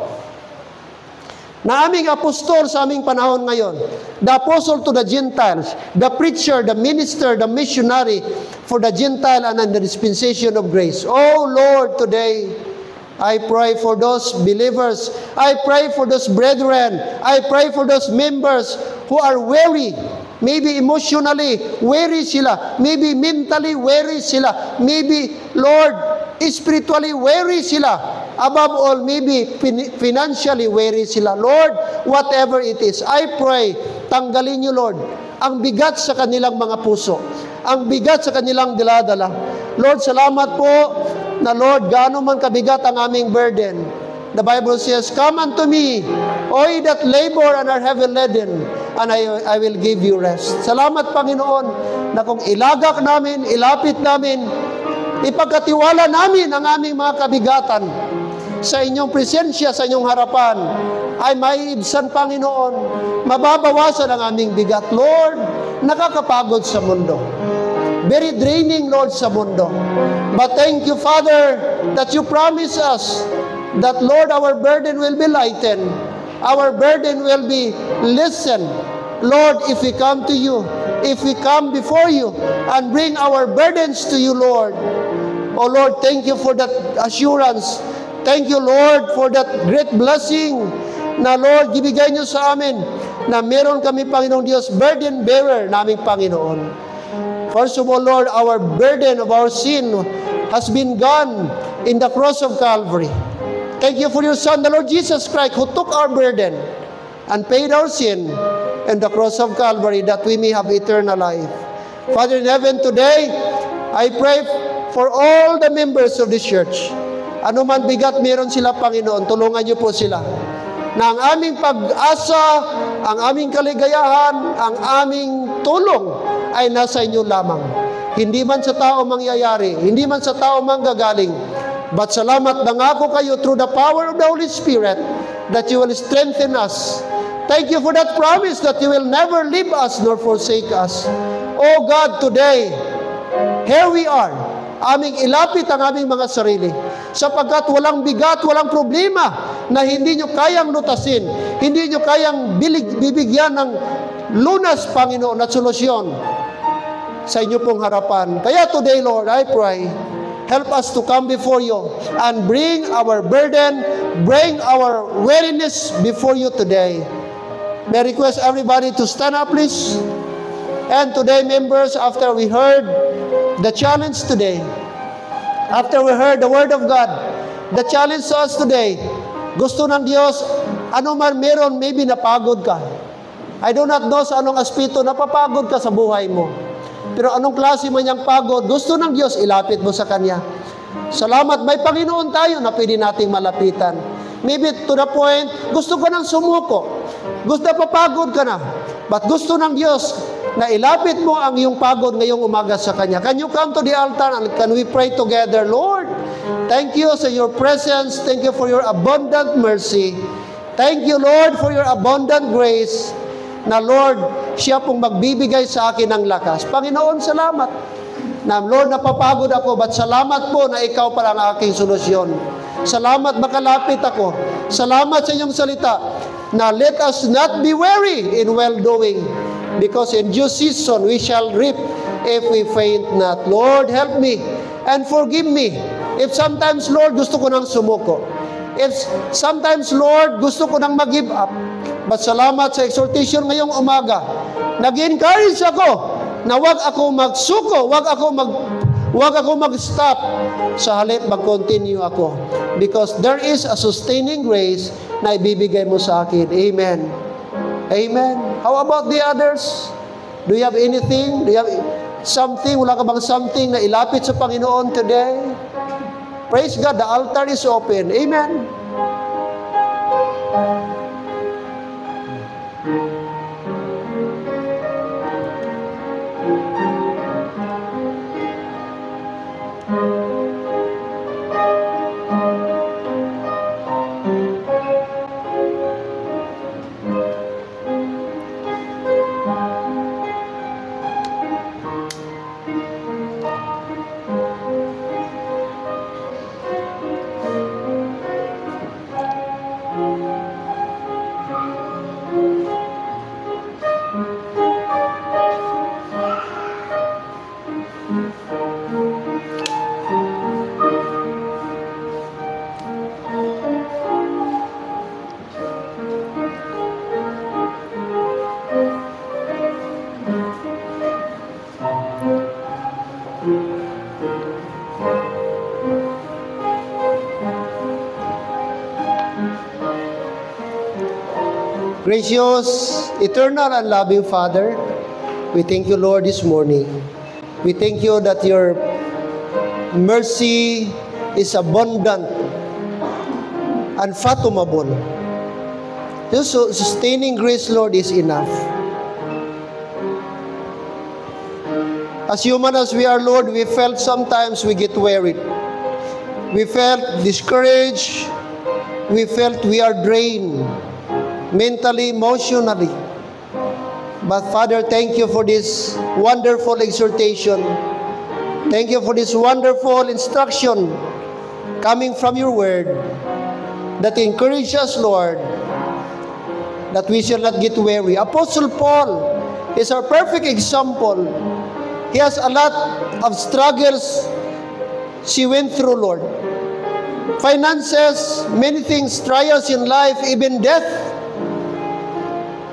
na aming apostol sa aming panahon ngayon. The apostle to the Gentiles, the preacher, the minister, the missionary for the Gentile and the dispensation of grace. Oh Lord, today, I pray for those believers. I pray for those brethren. I pray for those members who are weary. Maybe emotionally weary sila. Maybe mentally weary sila. Maybe, Lord, spiritually weary sila. Above all, maybe financially weary sila. Lord, whatever it is, I pray, tanggalin niyo, Lord, ang bigat sa kanilang mga puso, ang bigat sa kanilang diladala. Lord, salamat po na, Lord, gaano man kabigat ang aming burden. The Bible says, come unto me, all ye that labor and are heavy laden, and I will give you rest. Salamat, Panginoon, na kung ilagak namin, ilapit namin, ipagkatiwala namin ang aming mga kabigatan sa inyong presensya, sa inyong harapan, ay maiibsan, Panginoon, mababawasan ang aming bigat. Lord, nakakapagod sa mundo. Very draining, Lord, sa mundo. But thank you, Father, that you promise us that, Lord, our burden will be lightened. Our burden will be listened. Lord, if we come to you, if we come before you and bring our burdens to you, Lord. Oh, Lord, thank you for that assurance. Thank you, Lord, for that great blessing na, Lord, ibigay niyo sa amin na meron kami, Panginoong Diyos, burden bearer naming Panginoon. First of all, Lord, our burden of our sin has been gone in the cross of Calvary. Thank you for your Son, the Lord Jesus Christ, who took our burden and paid our sin in the cross of Calvary that we may have eternal life. Father in heaven, today, I pray for all the members of this church. Ano man bigat meron sila, Panginoon, tulungan niyo po sila. Na ang aming pag-asa, ang aming kaligayahan, ang aming tulong ay nasa inyo lamang. Hindi man sa tao mangyayari, hindi man sa tao manggagaling. But salamat, nangako kayo through the power of the Holy Spirit that you will strengthen us. Thank you for that promise that you will never leave us nor forsake us. Oh God, today, here we are. Aming ilapit ang aming mga sarili. Sapagkat walang bigat, walang problema na hindi nyo kayang lutasin, hindi nyo kayang bibigyan ng lunas, Panginoon, at solusyon sa inyo pong harapan. Kaya today, Lord, I pray, help us to come before you and bring our burden, bring our weariness before you today. May I request everybody to stand up, please. And today, members, after we heard the challenge today, after we heard the Word of God, the challenge to us today, gusto ng Diyos, ano man meron, maybe napagod ka. I do not know sa anong aspeto napapagod ka sa buhay mo. Pero anong klase man niyang pagod, gusto ng Diyos, ilapit mo sa Kanya. Salamat, may Panginoon tayo na pwede nating malapitan. Maybe to the point, gusto ka nang sumuko. Gusto papagod ka na. But gusto ng Diyos na ilapit mo ang iyong pagod ngayong umaga sa Kanya. Can you come to the altar and can we pray together? Lord, thank you sa your presence. Thank you for your abundant mercy. Thank you, Lord, for your abundant grace. Na Lord, siya pong magbibigay sa akin ng lakas. Panginoon, salamat. Na Lord, napapagod ako, but salamat po na ikaw para ang aking solusyon. Salamat makalapit ako. Salamat sa iyong salita na let us not be weary in well-doing, because in due season we shall reap if we faint not. Lord, help me and forgive me if sometimes, Lord, gusto ko nang sumuko. If sometimes, Lord, gusto ko nang mag-give up. But salamat sa exhortation ngayong umaga. Nag-encourage ako na wag ako magsuko, wag ako mag-stop. Sa halip, mag-continue ako. Because there is a sustaining grace na ibibigay mo sa akin. Amen. Amen. How about the others? Do you have anything? Do you have something? Wala ka bang something na ilapit sa Panginoon today? Praise God, the altar is open. Amen. Gracious, eternal, and loving Father, we thank you, Lord, this morning. We thank you that your mercy is abundant, unfathomable. Your sustaining grace, Lord, is enough. As human as we are, Lord, we felt sometimes we get wearied. We felt discouraged. We felt we are drained. Mentally, emotionally. But Father, thank you for this wonderful exhortation. Thank you for this wonderful instruction coming from your word that encourages us, Lord, that we shall not get weary. Apostle Paul is our perfect example. He has a lot of struggles she went through, Lord. Finances, many things, trials in life, even death.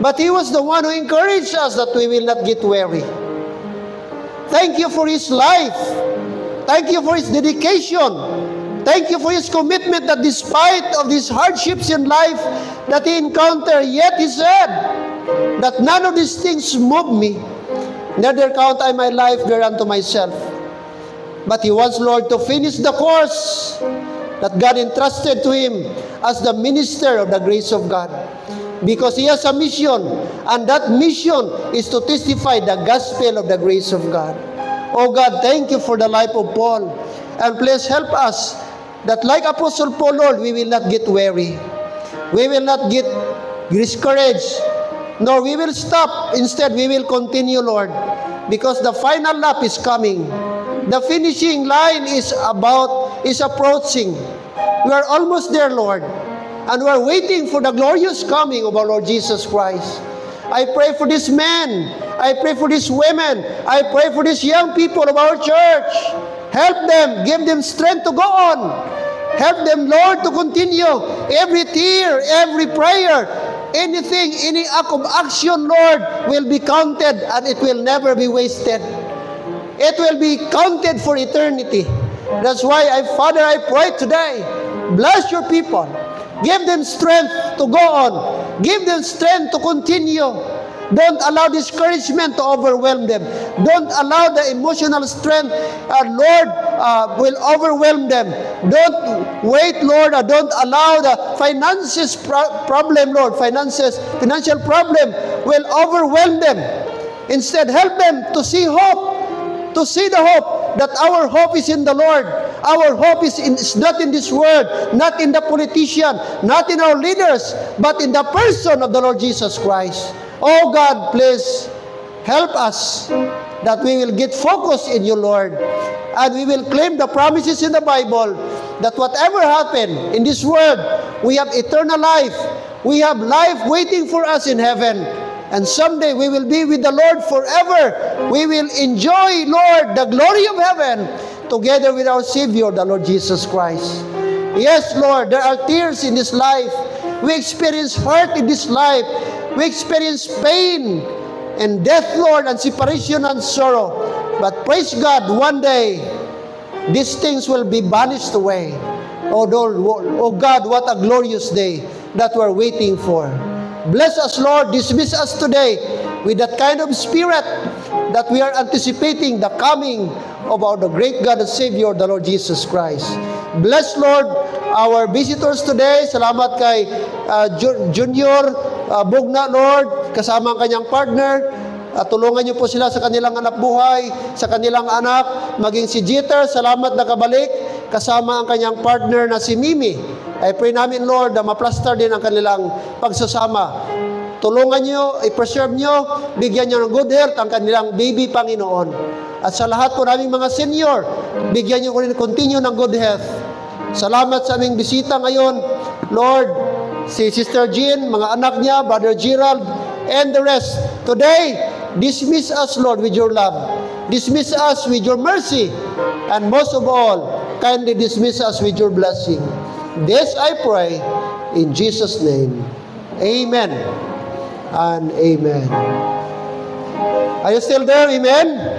But he was the one who encouraged us that we will not get weary. Thank you for his life. Thank you for his dedication. Thank you for his commitment that despite of these hardships in life that he encountered, yet he said that none of these things move me. Neither count I my life thereunto myself. But he wants, Lord, to finish the course that God entrusted to him as the minister of the grace of God. Because he has a mission, and that mission is to testify the gospel of the grace of God. Oh God, thank you for the life of Paul. And please help us that like Apostle Paul, Lord, we will not get weary. We will not get discouraged, nor we will stop. Instead, we will continue, Lord, because the final lap is coming. The finishing line is approaching. We are almost there, Lord. And we're waiting for the glorious coming of our Lord Jesus Christ. I pray for these men. I pray for these women. I pray for these young people of our church. Help them. Give them strength to go on. Help them, Lord, to continue. Every tear, every prayer, anything, any act of action, Lord, will be counted and it will never be wasted. It will be counted for eternity. That's why, Father, I pray today, bless your people. Give them strength to go on. Give them strength to continue. Don't allow discouragement to overwhelm them. Don't allow the emotional strength, Lord, will overwhelm them. Don't wait, Lord. Don't allow the finances problem, Lord. Financial problem will overwhelm them. Instead, help them to see hope. To see the hope that our hope is in the Lord. Our hope is not in this world, not in the politician, not in our leaders, but in the person of the Lord Jesus Christ. Oh God, please help us that we will get focused in you, Lord, and we will claim the promises in the Bible that whatever happened in this world, we have eternal life. We have life waiting for us in heaven. And someday we will be with the Lord forever. We will enjoy, Lord, the glory of heaven together with our Savior, the Lord Jesus Christ. Yes, Lord, there are tears in this life. We experience hurt in this life. We experience pain and death, Lord, and separation and sorrow. But praise God, one day, these things will be banished away. Oh, Lord, oh God, what a glorious day that we're waiting for. Bless us, Lord. Dismiss us today with that kind of spirit that we are anticipating the coming of our great God and Savior, the Lord Jesus Christ. Bless, Lord, our visitors today. Salamat kay Junior Bugna, Lord, kasama ang kanyang partner. Tulungan niyo po sila sa kanilang anak buhay, sa kanilang anak, maging si Jeter, salamat na kabalik, kasama ang kanyang partner na si Mimi. I pray namin, Lord, na ma-plaster din ang kanilang pagsasama. Tulungan niyo, i-preserve niyo, bigyan niyo ng good health ang kanilang baby, Panginoon. At sa lahat po naming mga senior, bigyan niyo ko rin continue ng good health. Salamat sa aming bisita ngayon, Lord, si Sister Jean, mga anak niya, Brother Gerald, and the rest. Today, dismiss us, Lord, with your love. Dismiss us with your mercy. And most of all, kindly dismiss us with your blessing. This I pray in Jesus' name. Amen and amen. Are you still there? Amen?